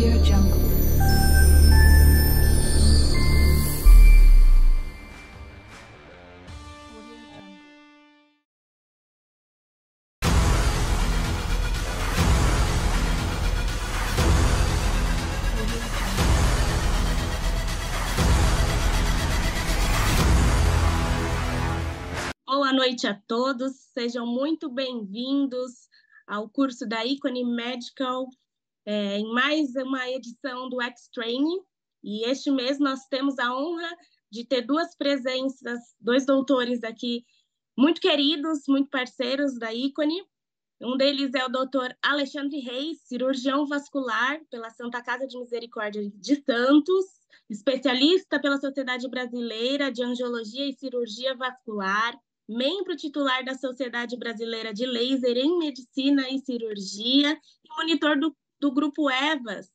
Audio Jungle. Boa noite a todos, sejam muito bem-vindos ao curso da Icone Medical, em mais uma edição do X-Training. E este mês nós temos a honra de ter duas presenças, dois doutores aqui muito queridos, muito parceiros da Icone. Um deles é o doutor Alexandre Reis, cirurgião vascular pela Santa Casa de Misericórdia de Santos, especialista pela Sociedade Brasileira de Angiologia e Cirurgia Vascular, membro titular da Sociedade Brasileira de Laser em Medicina e Cirurgia e monitor do Grupo EVAS,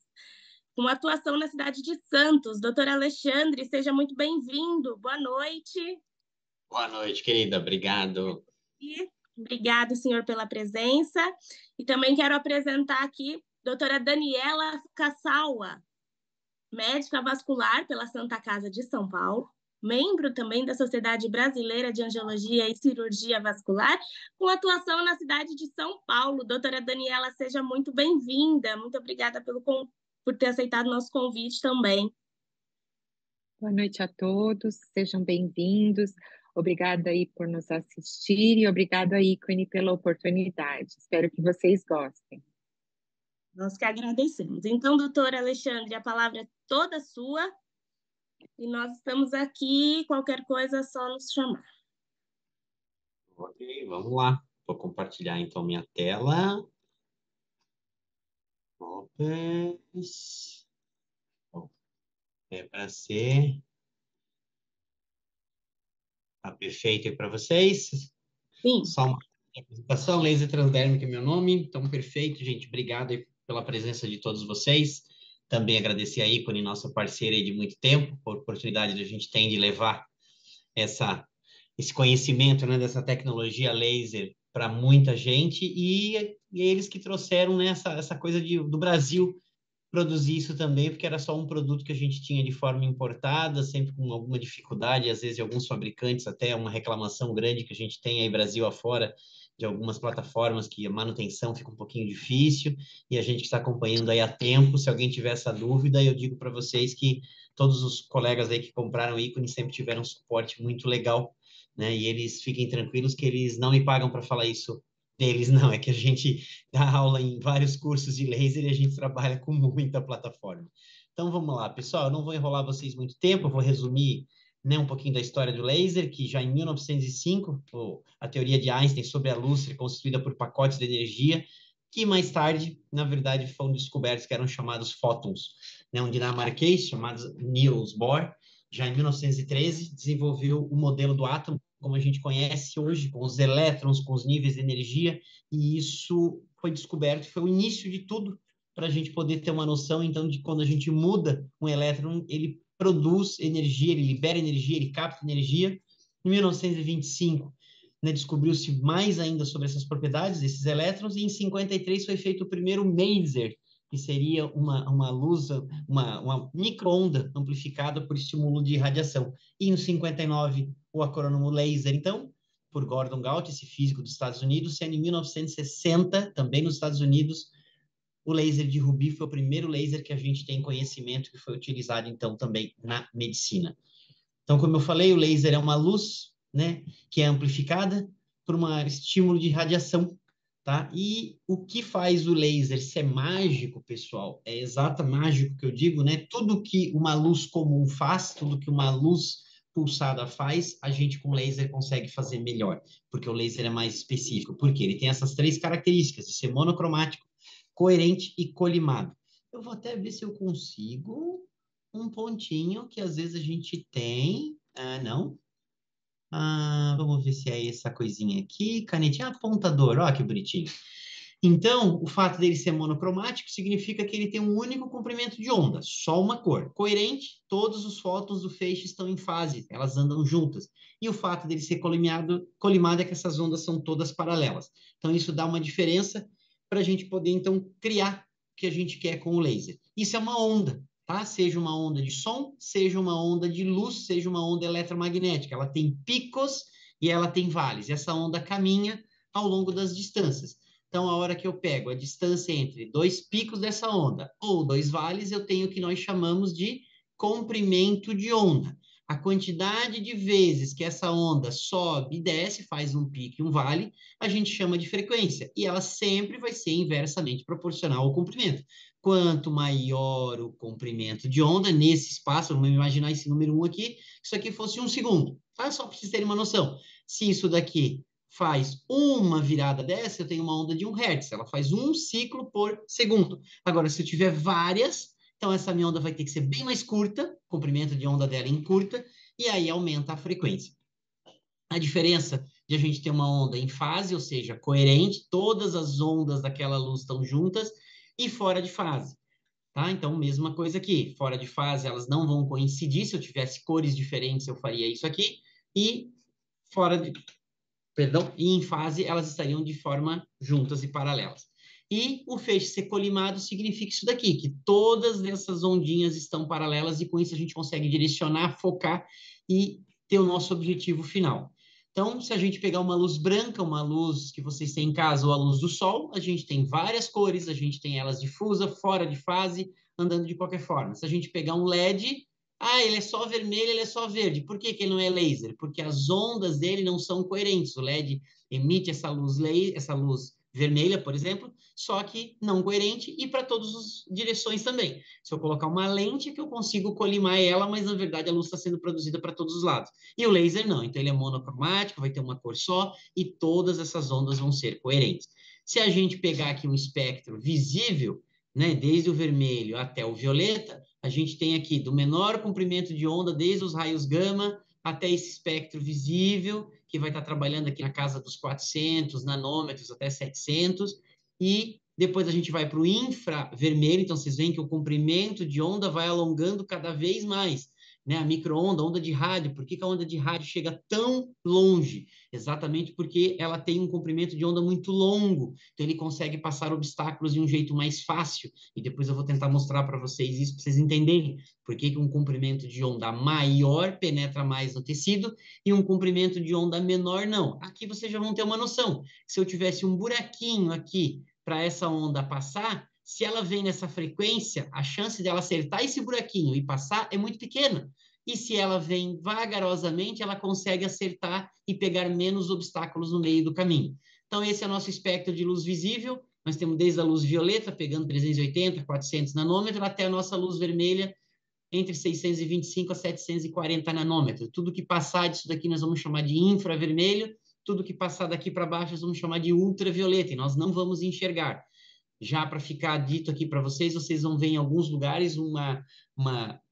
com atuação na cidade de Santos. Doutor Alexandre, seja muito bem-vindo. Boa noite. Boa noite, querida. Obrigado. Obrigado, senhor, pela presença. E também quero apresentar aqui a doutora Daniela Cassaua, médica vascular pela Santa Casa de São Paulo, membro também da Sociedade Brasileira de Angiologia e Cirurgia Vascular, com atuação na cidade de São Paulo. Doutora Daniela, seja muito bem-vinda. Muito obrigada por ter aceitado o nosso convite também. Boa noite a todos, sejam bem-vindos. Obrigada aí por nos assistir e obrigada aí, Icone, pela oportunidade. Espero que vocês gostem. Nós que agradecemos. Então, doutor Alexandre, a palavra é toda sua e nós estamos aqui, qualquer coisa é só nos chamar. Ok, vamos lá. Vou compartilhar então minha tela. Ops. É para ser. Tá perfeito aí para vocês? Sim. Só uma apresentação, laser transdérmico é meu nome. Então, perfeito, gente. Obrigado aí pela presença de todos vocês. Também agradecer a Icone, nossa parceira aí de muito tempo, por oportunidade que a gente tem de levar esse conhecimento, né, dessa tecnologia laser para muita gente e eles que trouxeram, né, essa coisa do Brasil produzir isso também, porque era só um produto que a gente tinha de forma importada, sempre com alguma dificuldade, às vezes de alguns fabricantes, até uma reclamação grande que a gente tem aí Brasil afora, de algumas plataformas que a manutenção fica um pouquinho difícil, e a gente que está acompanhando aí há tempo, se alguém tiver essa dúvida, eu digo para vocês que todos os colegas aí que compraram o Icone sempre tiveram um suporte muito legal, né? E eles fiquem tranquilos que eles não me pagam para falar isso deles, não, é que a gente dá aula em vários cursos de laser e a gente trabalha com muita plataforma. Então, vamos lá, pessoal, eu não vou enrolar vocês muito tempo, eu vou resumir, né, um pouquinho da história do laser, que já em 1905, a teoria de Einstein sobre a luz foi constituída por pacotes de energia, que mais tarde, na verdade, foram descobertos que eram chamados fótons, né, um dinamarquês chamado Niels Bohr, já em 1913, desenvolveu o modelo do átomo, como a gente conhece hoje, com os elétrons, com os níveis de energia, e isso foi descoberto, foi o início de tudo, para a gente poder ter uma noção, então, de quando a gente muda um elétron, ele produz energia, ele libera energia, ele capta energia. Em 1925, né, descobriu-se mais ainda sobre essas propriedades desses elétrons, e em 53 foi feito o primeiro maser, que seria uma luz, uma micro-onda amplificada por estímulo de radiação. E em 59, o acrônimo laser, então, por Gordon Galt, esse físico dos Estados Unidos, sendo em 1960, também nos Estados Unidos, o laser de Ruby foi o primeiro laser que a gente tem conhecimento que foi utilizado, então, também na medicina. Então, como eu falei, o laser é uma luz, né, que é amplificada por um estímulo de radiação, tá? E o que faz o laser ser mágico, pessoal, é exato mágico que eu digo, né? Tudo que uma luz comum faz, tudo que uma luz pulsada faz, a gente com laser consegue fazer melhor, porque o laser é mais específico, porque ele tem essas três características, de ser monocromático, coerente e colimado. Eu vou até ver se eu consigo um pontinho que às vezes a gente tem, não? Vamos ver se é essa coisinha aqui, canetinha, apontador, ó que bonitinho. Então, o fato dele ser monocromático significa que ele tem um único comprimento de onda, só uma cor. Coerente, todos os fótons do feixe estão em fase, elas andam juntas. E o fato dele ser colimado é que essas ondas são todas paralelas. Então, isso dá uma diferença para a gente poder, então, criar que a gente quer com o laser. Isso é uma onda, tá? Seja uma onda de som, seja uma onda de luz, seja uma onda eletromagnética. Ela tem picos e ela tem vales. E essa onda caminha ao longo das distâncias. Então, a hora que eu pego a distância entre dois picos dessa onda ou dois vales, eu tenho o que nós chamamos de comprimento de onda. A quantidade de vezes que essa onda sobe e desce, faz um pico e um vale, a gente chama de frequência. E ela sempre vai ser inversamente proporcional ao comprimento. Quanto maior o comprimento de onda, nesse espaço, vamos imaginar esse número 1 aqui, isso aqui fosse 1 segundo. Tá? Só para vocês terem uma noção. Se isso daqui faz uma virada dessa, eu tenho uma onda de 1 Hz. Ela faz um ciclo por segundo. Agora, se eu tiver várias, então essa minha onda vai ter que ser bem mais curta, comprimento de onda dela em curta, e aí aumenta a frequência. A diferença de a gente ter uma onda em fase, ou seja, coerente, todas as ondas daquela luz estão juntas, e fora de fase. Tá? Então, mesma coisa aqui. Fora de fase, elas não vão coincidir. Se eu tivesse cores diferentes, eu faria isso aqui. E fora de... Perdão, e em fase elas estariam de forma juntas e paralelas. E o feixe ser colimado significa isso daqui, que todas essas ondinhas estão paralelas e com isso a gente consegue direcionar, focar e ter o nosso objetivo final. Então, se a gente pegar uma luz branca, uma luz que vocês têm em casa ou a luz do sol, a gente tem várias cores, a gente tem elas difusa, fora de fase, andando de qualquer forma. Se a gente pegar um LED, ele é só vermelho, ele é só verde. Por que que ele não é laser? Porque as ondas dele não são coerentes. O LED emite essa luz vermelha, por exemplo, só que não coerente e para todas as direções também. Se eu colocar uma lente que eu consigo colimar ela, mas na verdade a luz está sendo produzida para todos os lados. E o laser não, então ele é monocromático, vai ter uma cor só e todas essas ondas vão ser coerentes. Se a gente pegar aqui um espectro visível, né, desde o vermelho até o violeta, a gente tem aqui do menor comprimento de onda, desde os raios gama até esse espectro visível, que vai estar trabalhando aqui na casa dos 400 nanômetros até 700, e depois a gente vai para o infravermelho, então vocês veem que o comprimento de onda vai alongando cada vez mais, né? A micro-onda, onda de rádio, por que que a onda de rádio chega tão longe? Exatamente porque ela tem um comprimento de onda muito longo, então ele consegue passar obstáculos de um jeito mais fácil, e depois eu vou tentar mostrar para vocês isso, para vocês entenderem por que que um comprimento de onda maior penetra mais no tecido e um comprimento de onda menor não. Aqui vocês já vão ter uma noção. Se eu tivesse um buraquinho aqui para essa onda passar, se ela vem nessa frequência, a chance dela acertar esse buraquinho e passar é muito pequena. E se ela vem vagarosamente, ela consegue acertar e pegar menos obstáculos no meio do caminho. Então, esse é o nosso espectro de luz visível. Nós temos desde a luz violeta, pegando 380, 400 nanômetros, até a nossa luz vermelha, entre 625 a 740 nanômetros. Tudo que passar disso daqui nós vamos chamar de infravermelho, tudo que passar daqui para baixo nós vamos chamar de ultravioleta, e nós não vamos enxergar. Já para ficar dito aqui para vocês, vocês vão ver em alguns lugares uma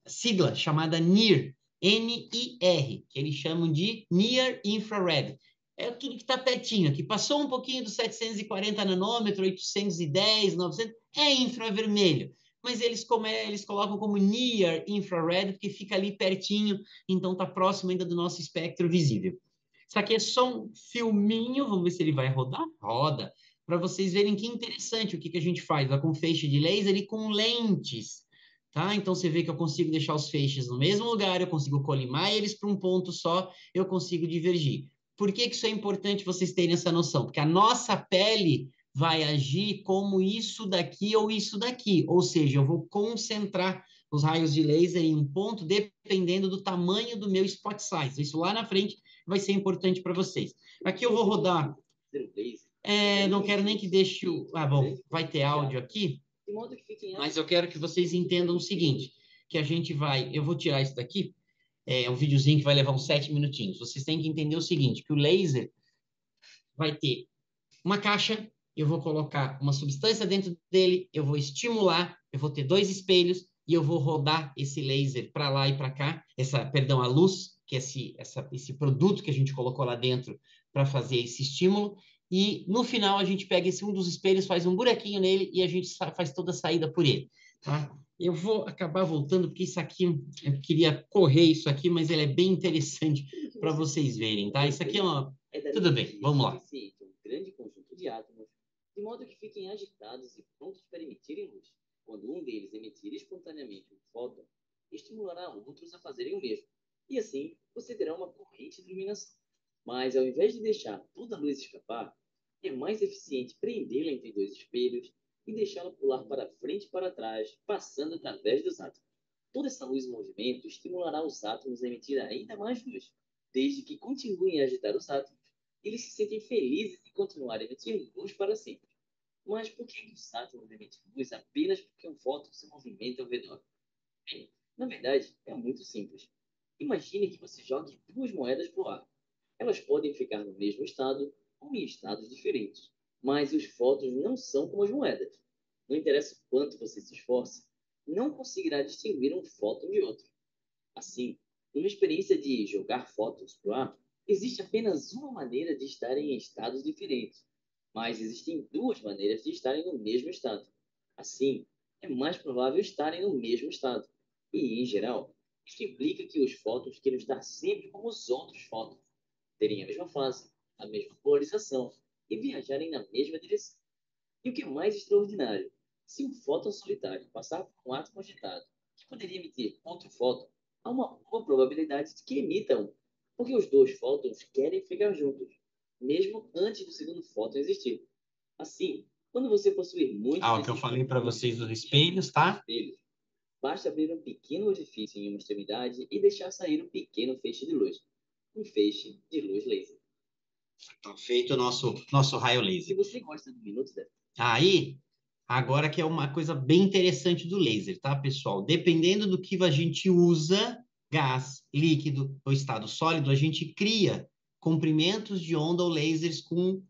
sigla chamada NIR, N-I-R, que eles chamam de Near Infrared. É tudo que está pertinho aqui. Passou um pouquinho dos 740 nanômetros, 810, 900, é infravermelho. Mas eles colocam como Near Infrared, porque fica ali pertinho, então está próximo ainda do nosso espectro visível. Isso aqui é só um filminho, vamos ver se ele vai rodar. Roda. Para vocês verem que interessante o que a gente faz lá com feixe de laser e com lentes, tá? Então, você vê que eu consigo deixar os feixes no mesmo lugar, eu consigo colimar eles para um ponto só, eu consigo divergir. Por que isso é importante vocês terem essa noção? Porque a nossa pele vai agir como isso daqui ou isso daqui, ou seja, eu vou concentrar os raios de laser em um ponto dependendo do tamanho do meu spot size. Isso lá na frente vai ser importante para vocês. Aqui eu vou rodar... não quero nem que deixe o... bom, vai ter áudio aqui, mas eu quero que vocês entendam o seguinte, que a gente vai... Eu vou tirar isso daqui, é um videozinho que vai levar uns 7 minutinhos. Vocês têm que entender o seguinte, que o laser vai ter uma caixa, eu vou colocar uma substância dentro dele, eu vou estimular, eu vou ter 2 espelhos e eu vou rodar esse laser para lá e para cá, a luz, que é esse produto que a gente colocou lá dentro para fazer esse estímulo, e no final a gente pega um dos espelhos, faz um buraquinho nele e a gente faz toda a saída por ele, tá? Eu vou acabar voltando, porque isso aqui, eu queria correr isso aqui, mas ele é bem interessante para vocês verem, tá? Isso aqui é uma... Tudo bem, vamos lá. Um grande conjunto de átomos, de modo que fiquem agitados e prontos para emitirem luz. ao invés de deixar toda a luz escapar, é mais eficiente prendê-la entre dois espelhos e deixá-la pular para frente e para trás, passando através dos átomos. Toda essa luz em movimento estimulará os átomos a emitir ainda mais luz. Desde que continuem a agitar os átomos, eles se sentem felizes em continuar a emitir luz para sempre. Mas por que os átomos emitem luz apenas porque um fóton se movimenta ao redor? Bem, na verdade, é muito simples. Imagine que você jogue duas moedas para o ar. Elas podem ficar no mesmo estado ou em estados diferentes, mas os fótons não são como as moedas. Não interessa o quanto você se esforce, não conseguirá distinguir um fóton de outro. Assim, numa experiência de jogar fótons para o ar, existe apenas uma maneira de estarem em estados diferentes, mas existem duas maneiras de estarem no mesmo estado. Assim, é mais provável estarem no mesmo estado. E, em geral, isso implica que os fótons queiram estar sempre como os outros fótons, terem a mesma fase, a mesma polarização e viajarem na mesma direção. E o que é mais extraordinário, se um fóton solitário passar por um átomo agitado, que poderia emitir outro fóton, há uma boa probabilidade de que emita um, porque os dois fótons querem ficar juntos, mesmo antes do segundo fóton existir. Assim, quando você possuir muitos o que eu falei para vocês dos espelhos, tá? Basta abrir um pequeno orifício em uma extremidade e deixar sair um pequeno feixe de luz. Um feixe de luz laser. Então, feito o nosso raio laser. Se você gosta do minuto, Zé. Aí, agora que é uma coisa bem interessante do laser, tá, pessoal? Dependendo do que a gente usa, gás, líquido ou estado sólido, a gente cria comprimentos de onda ou lasers com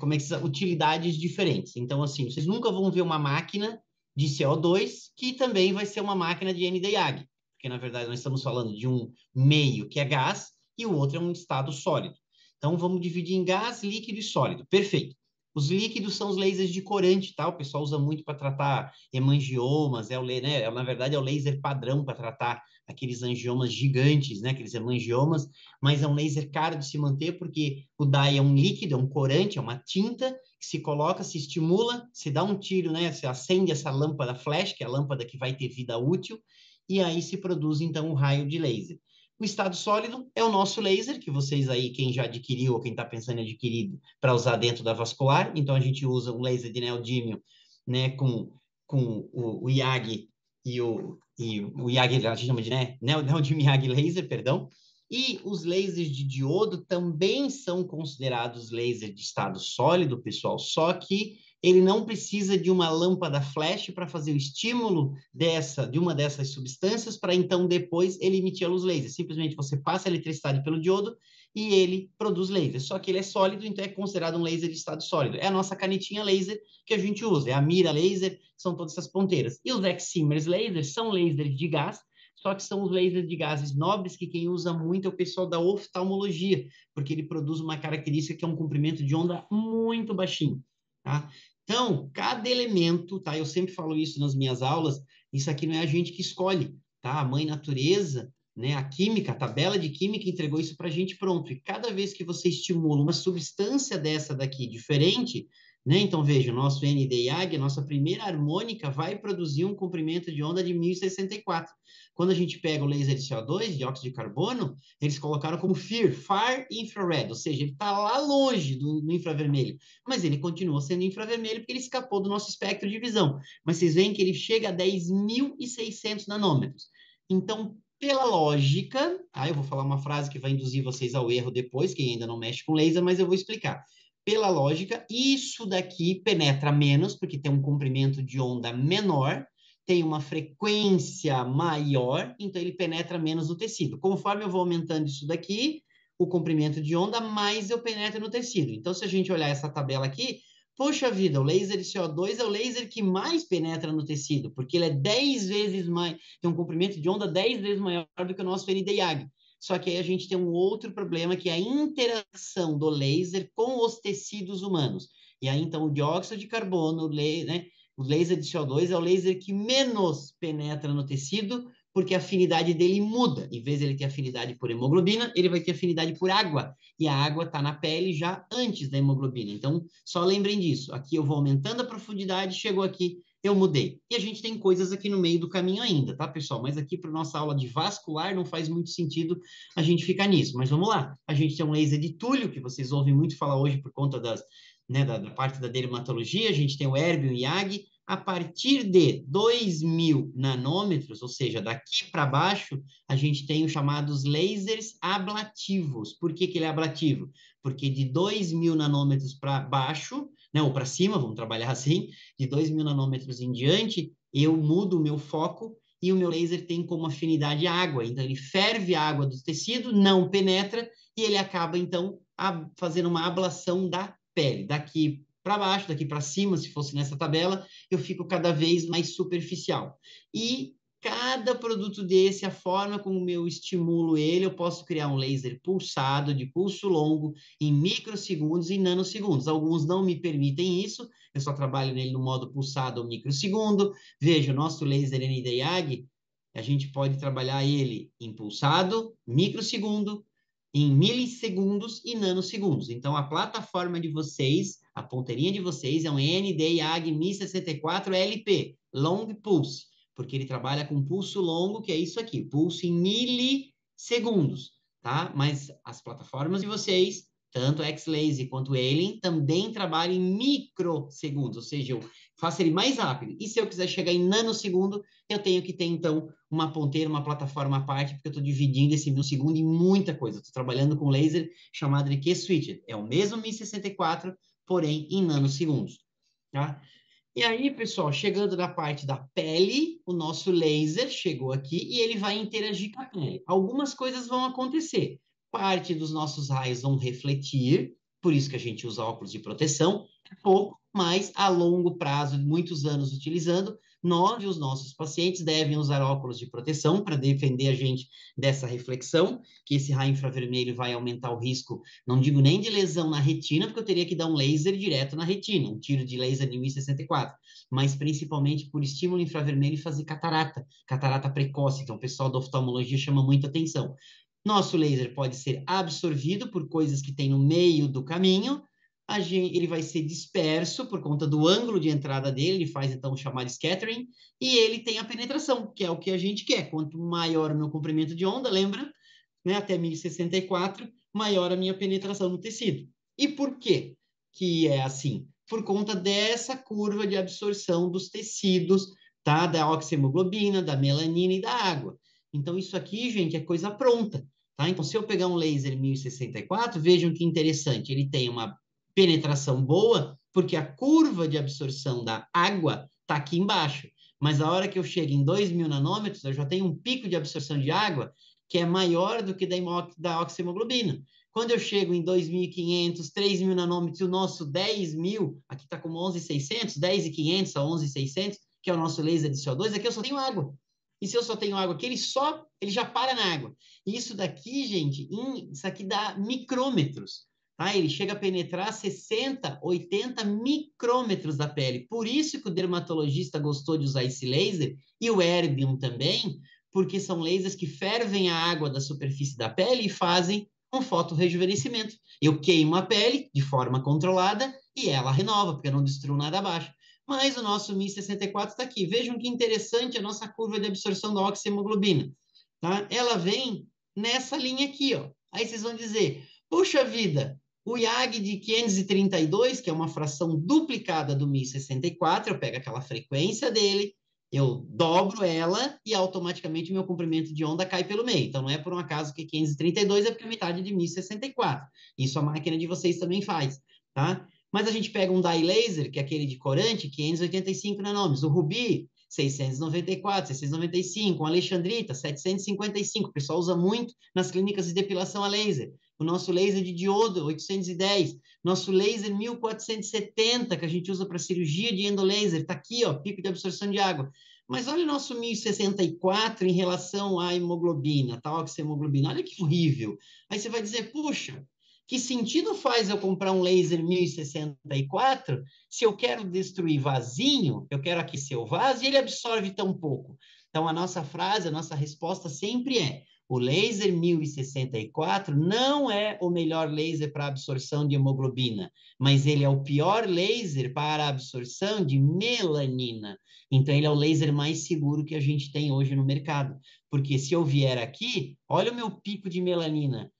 como é que utilidades diferentes. Então, assim, vocês nunca vão ver uma máquina de CO2 que também vai ser uma máquina de Nd:YAG, porque, na verdade, nós estamos falando de um meio que é gás e o outro é um estado sólido. Então, vamos dividir em gás, líquido e sólido. Perfeito. Os líquidos são os lasers de corante, tá? O pessoal usa muito para tratar hemangiomas, na verdade é o laser padrão para tratar aqueles angiomas gigantes, né? Aqueles hemangiomas, mas é um laser caro de se manter porque o dye é um líquido, é um corante, é uma tinta que se coloca, se estimula, se dá um tiro, né? Se acende essa lâmpada flash, que é a lâmpada que vai ter vida útil, e aí se produz então um raio de laser. O estado sólido é o nosso laser, que vocês aí, quem já adquiriu ou quem está pensando em adquirir, para usar dentro da vascular. Então, a gente usa um laser de neodímio, né, com o YAG e o YAG, a gente chama de neodímio YAG laser, perdão. E os lasers de diodo também são considerados laser de estado sólido, pessoal, só que ele não precisa de uma lâmpada flash para fazer o estímulo de uma dessas substâncias para então depois ele emitir a luz laser. Simplesmente você passa a eletricidade pelo diodo e ele produz laser. Só que ele é sólido, então é considerado um laser de estado sólido. É a nossa canetinha laser que a gente usa, é a mira laser, são todas essas ponteiras. E os excimer lasers são lasers de gás, só que são os lasers de gases nobres que quem usa muito é o pessoal da oftalmologia, porque ele produz uma característica que é um comprimento de onda muito baixinho, tá? Então, cada elemento, tá? Eu sempre falo isso nas minhas aulas, isso aqui não é a gente que escolhe, tá? A mãe natureza, né? A química, a tabela de química entregou isso para a gente pronto. E cada vez que você estimula uma substância dessa daqui diferente, né? Então, veja, o nosso Nd:YAG, a nossa primeira harmônica, vai produzir um comprimento de onda de 1064. Quando a gente pega o laser de CO2, dióxido de carbono, eles colocaram como far infrared, ou seja, ele está lá longe do infravermelho, mas ele continua sendo infravermelho porque ele escapou do nosso espectro de visão. Mas vocês veem que ele chega a 10.600 nanômetros. Então, pela lógica, eu vou falar uma frase que vai induzir vocês ao erro depois, quem ainda não mexe com laser, mas eu vou explicar. Pela lógica, isso daqui penetra menos, porque tem um comprimento de onda menor, tem uma frequência maior, então ele penetra menos no tecido. Conforme eu vou aumentando isso daqui, o comprimento de onda, mais eu penetro no tecido. Então, se a gente olhar essa tabela aqui, poxa vida, o laser de CO2 é o laser que mais penetra no tecido, porque ele é 10 vezes mais, tem um comprimento de onda 10 vezes maior do que o nosso Nd:YAG. Só que aí a gente tem um outro problema, que é a interação do laser com os tecidos humanos. E aí, então, o dióxido de carbono, né, o laser de CO2 é o laser que menos penetra no tecido, porque a afinidade dele muda. Em vez de ele ter afinidade por hemoglobina, ele vai ter afinidade por água. E a água está na pele já antes da hemoglobina. Então, só lembrem disso. Aqui eu vou aumentando a profundidade, chegou aqui, eu mudei. E a gente tem coisas aqui no meio do caminho ainda, tá, pessoal? Mas aqui para nossa aula de vascular não faz muito sentido a gente ficar nisso. Mas vamos lá. A gente tem um laser de Túlio, que vocês ouvem muito falar hoje por conta das, né, da parte da dermatologia. A gente tem o Erbium e Yag. A partir de 2.000 nanômetros, ou seja, daqui para baixo, a gente tem os chamados lasers ablativos. Por que ele é ablativo? Porque de 2.000 nanômetros para baixo, né, ou para cima, vamos trabalhar assim, de 2.000 nanômetros em diante, eu mudo o meu foco e o meu laser tem como afinidade a água. Então, ele ferve a água do tecido, não penetra, e ele acaba, então, fazendo uma ablação da pele. Daqui para baixo, daqui para cima, se fosse nessa tabela, eu fico cada vez mais superficial. E cada produto desse, a forma como eu estimulo ele, eu posso criar um laser pulsado, de pulso longo, em microsegundos e nanosegundos. Alguns não me permitem isso, eu só trabalho nele no modo pulsado ou microsegundo. Veja, o nosso laser ND-YAG, a gente pode trabalhar ele em pulsado, microsegundo, em milissegundos e nanosegundos. Então, a plataforma de vocês, a ponteirinha de vocês é um ND-YAG Mi64LP, Long Pulse, porque ele trabalha com pulso longo, que é isso aqui, pulso em milissegundos, tá? Mas as plataformas de vocês, tanto X-Laser quanto Alien, também trabalham em microsegundos, ou seja, eu faço ele mais rápido. E se eu quiser chegar em nanosegundo, eu tenho que ter, então, uma ponteira, uma plataforma à parte, porque eu estou dividindo esse milisegundo em muita coisa. Estou trabalhando com laser chamado de Q-Switched. É o mesmo Mi64, porém em nanosegundos, tá? E aí, pessoal, chegando na parte da pele, o nosso laser chegou aqui e ele vai interagir com a pele. Algumas coisas vão acontecer. Parte dos nossos raios vão refletir, por isso que a gente usa óculos de proteção, pouco, mas a longo prazo, muitos anos utilizando, nós e os nossos pacientes devem usar óculos de proteção para defender a gente dessa reflexão, que esse raio infravermelho vai aumentar o risco, não digo nem de lesão na retina, porque eu teria que dar um laser direto na retina, um tiro de laser de 1064, mas principalmente por estímulo infravermelho e fazer catarata, catarata precoce, então o pessoal da oftalmologia chama muita atenção. Nosso laser pode ser absorvido por coisas que tem no meio do caminho, ele vai ser disperso por conta do ângulo de entrada dele, ele faz então o chamado scattering, e ele tem a penetração, que é o que a gente quer. Quanto maior o meu comprimento de onda, lembra? Né, até 1064, maior a minha penetração no tecido. E por quê que é assim? Por conta dessa curva de absorção dos tecidos, tá? Da oxihemoglobina, da melanina e da água. Então, isso aqui, gente, é coisa pronta. Tá? Então, se eu pegar um laser 1064, vejam que interessante, ele tem uma penetração boa, porque a curva de absorção da água está aqui embaixo. Mas a hora que eu chego em 2.000 nanômetros, eu já tenho um pico de absorção de água que é maior do que da oxihemoglobina. Quando eu chego em 2.500, 3.000 nanômetros, o nosso 10.000, aqui está como 11.600, 10.500 a 11.600, que é o nosso laser de CO2, aqui eu só tenho água. E se eu só tenho água aqui, ele já para na água. E isso daqui, gente, isso aqui dá micrômetros. Tá? Ele chega a penetrar 60, 80 micrômetros da pele. Por isso que o dermatologista gostou de usar esse laser, e o Erbium também, porque são lasers que fervem a água da superfície da pele e fazem um fotorrejuvenescimento. Eu queimo a pele de forma controlada e ela renova, porque eu não destruo nada abaixo. Mas o nosso Mi64 está aqui. Vejam que interessante a nossa curva de absorção da oxihemoglobina. Tá? Ela vem nessa linha aqui, ó. Aí vocês vão dizer, puxa vida, o YAG de 532, que é uma fração duplicada do Mi64, eu pego aquela frequência dele, eu dobro ela e automaticamente meu comprimento de onda cai pelo meio. Então, não é por um acaso que 532 é porque é metade de 1064. Isso a máquina de vocês também faz, tá? Mas a gente pega um dye laser, que é aquele de corante, 585 nanômetros. O Rubi, 694, 695. O Alexandrita, 755. O pessoal usa muito nas clínicas de depilação a laser. O nosso laser de diodo, 810. Nosso laser 1470, que a gente usa para cirurgia de endolaser. Está aqui, ó, pico de absorção de água. Mas olha o nosso 1064 em relação à hemoglobina, tá? Oxihemoglobina. Olha que horrível. Aí você vai dizer, puxa, que sentido faz eu comprar um laser 1064 se eu quero destruir vasinho, eu quero aquecer o vaso e ele absorve tão pouco? Então, a nossa frase, a nossa resposta sempre é: o laser 1064 não é o melhor laser para absorção de hemoglobina, mas ele é o pior laser para a absorção de melanina. Então, ele é o laser mais seguro que a gente tem hoje no mercado. Porque se eu vier aqui, olha o meu pico de melanina,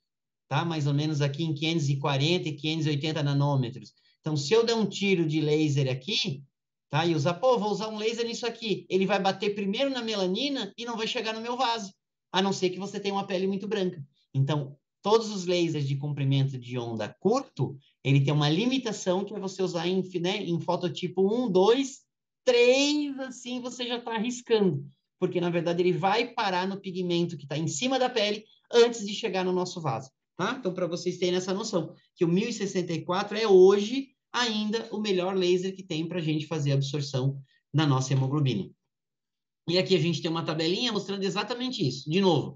tá? Mais ou menos aqui em 540 e 580 nanômetros. Então, se eu der um tiro de laser aqui, tá? E usar, vou usar um laser nisso aqui. Ele vai bater primeiro na melanina e não vai chegar no meu vaso, a não ser que você tenha uma pele muito branca. Então, todos os lasers de comprimento de onda curto, ele tem uma limitação que é você usar em fototipo 1, 2, 3, assim você já está arriscando. Porque, na verdade, ele vai parar no pigmento que está em cima da pele antes de chegar no nosso vaso. Tá? Então, para vocês terem essa noção, que o 1064 é hoje ainda o melhor laser que tem para a gente fazer a absorção da nossa hemoglobina. E aqui a gente tem uma tabelinha mostrando exatamente isso. De novo,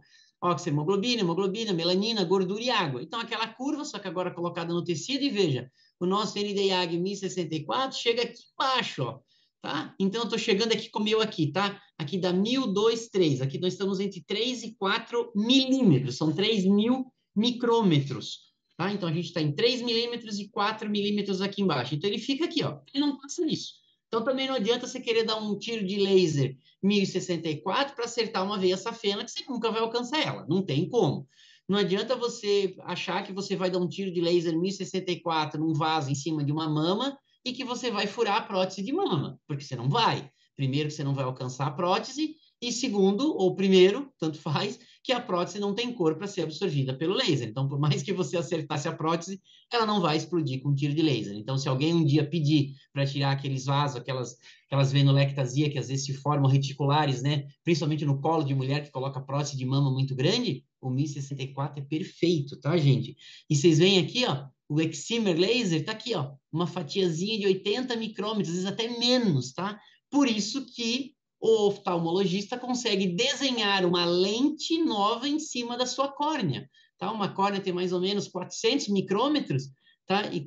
hemoglobina, melanina, gordura e água. Então, aquela curva, só que agora colocada no tecido, e veja, o nosso NDIAG 1064 chega aqui embaixo, ó. Tá? Então, eu estou chegando aqui com o meu aqui, tá? Aqui dá 1.000, 2, 3. Aqui nós estamos entre 3 e 4 milímetros. São 3.000 micrômetros. Tá? Então, a gente está em 3 milímetros e 4 milímetros aqui embaixo. Então, ele fica aqui, ó. Ele não passa nisso. Então, também não adianta você querer dar um tiro de laser 1064 para acertar uma veia safena, que você nunca vai alcançar ela. Não tem como. Não adianta você achar que você vai dar um tiro de laser 1064 num vaso em cima de uma mama e que você vai furar a prótese de mama, porque você não vai. Primeiro, que você não vai alcançar a prótese, e segundo, ou primeiro, tanto faz, que a prótese não tem cor para ser absorvida pelo laser. Então, por mais que você acertasse a prótese, ela não vai explodir com um tiro de laser. Então, se alguém um dia pedir para tirar aqueles vasos, aquelas venulectasias que às vezes se formam reticulares, né? Principalmente no colo de mulher que coloca prótese de mama muito grande, o 1064 é perfeito, tá, gente? E vocês veem aqui, ó, o excimer laser tá aqui, ó, uma fatiazinha de 80 micrômetros, às vezes até menos, tá? Por isso que o oftalmologista consegue desenhar uma lente nova em cima da sua córnea, tá? Uma córnea tem mais ou menos 400 micrômetros, tá? E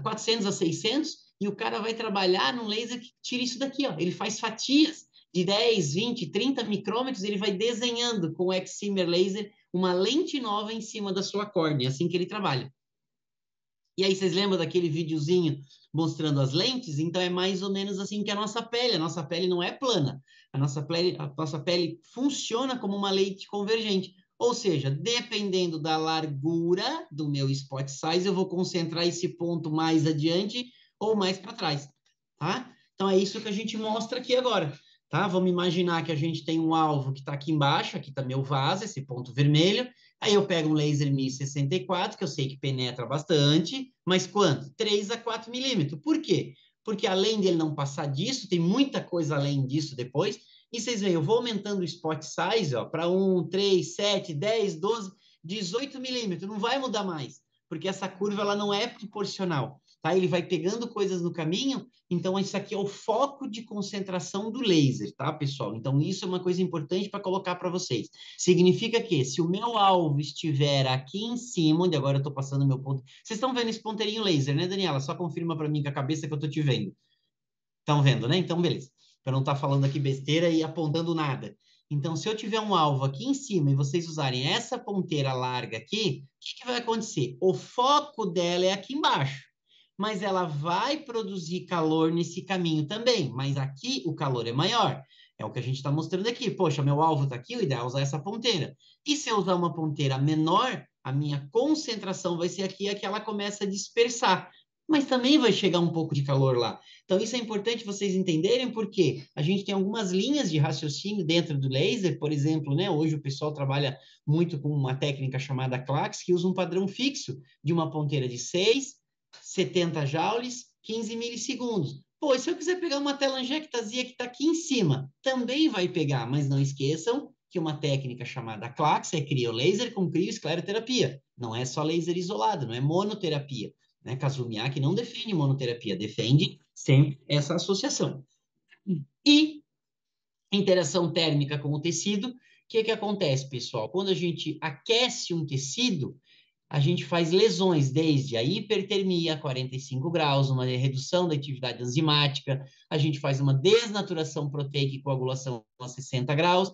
400 a 600, e o cara vai trabalhar num laser que tira isso daqui, ó. Ele faz fatias de 10, 20, 30 micrômetros, ele vai desenhando com o excimer laser uma lente nova em cima da sua córnea, assim que ele trabalha. E aí, vocês lembram daquele videozinho mostrando as lentes? Então, é mais ou menos assim que a nossa pele. A nossa pele não é plana. A nossa pele funciona como uma lente convergente. Ou seja, dependendo da largura do meu spot size, eu vou concentrar esse ponto mais adiante ou mais para trás, tá? Então, é isso que a gente mostra aqui agora, tá? Vamos imaginar que a gente tem um alvo que está aqui embaixo, aqui está meu vaso, esse ponto vermelho. Aí eu pego um laser 1064, que eu sei que penetra bastante, mas quanto? 3 a 4 milímetros. Por quê? Porque além dele não passar disso, tem muita coisa além disso depois. E vocês veem, eu vou aumentando o spot size para 1, 3, 7, 10, 12, 18 milímetros. Não vai mudar mais, porque essa curva ela não é proporcional. Tá? Ele vai pegando coisas no caminho, então isso aqui é o foco de concentração do laser, tá, pessoal? Então isso é uma coisa importante para colocar para vocês. Significa que se o meu alvo estiver aqui em cima, onde agora eu estou passando meu ponto... Vocês estão vendo esse ponteirinho laser, né, Daniela? Só confirma para mim com a cabeça que eu estou te vendo. Estão vendo, né? Então, beleza. Para não estar falando aqui besteira e apontando nada. Então, se eu tiver um alvo aqui em cima e vocês usarem essa ponteira larga aqui, o que vai acontecer? O foco dela é aqui embaixo, mas ela vai produzir calor nesse caminho também, mas aqui o calor é maior. É o que a gente está mostrando aqui. Poxa, meu alvo está aqui, o ideal é usar essa ponteira. E se eu usar uma ponteira menor, a minha concentração vai ser aqui, que ela começa a dispersar. Mas também vai chegar um pouco de calor lá. Então, isso é importante vocês entenderem, porque a gente tem algumas linhas de raciocínio dentro do laser, por exemplo, né? Hoje o pessoal trabalha muito com uma técnica chamada CLACS, que usa um padrão fixo de uma ponteira de 6, 70 joules, 15 milissegundos. Pô, e se eu quiser pegar uma telangiectasia que está aqui em cima, também vai pegar, mas não esqueçam que uma técnica chamada CLACS é criolaser com crioescleroterapia. Não é só laser isolado, não é monoterapia. Né? Kazumi-Aki não defende monoterapia, defende sempre essa associação. E interação térmica com o tecido, o que acontece, pessoal? Quando a gente aquece um tecido, a gente faz lesões desde a hipertermia, 45 graus, uma redução da atividade enzimática, a gente faz uma desnaturação proteica e coagulação a 60 graus,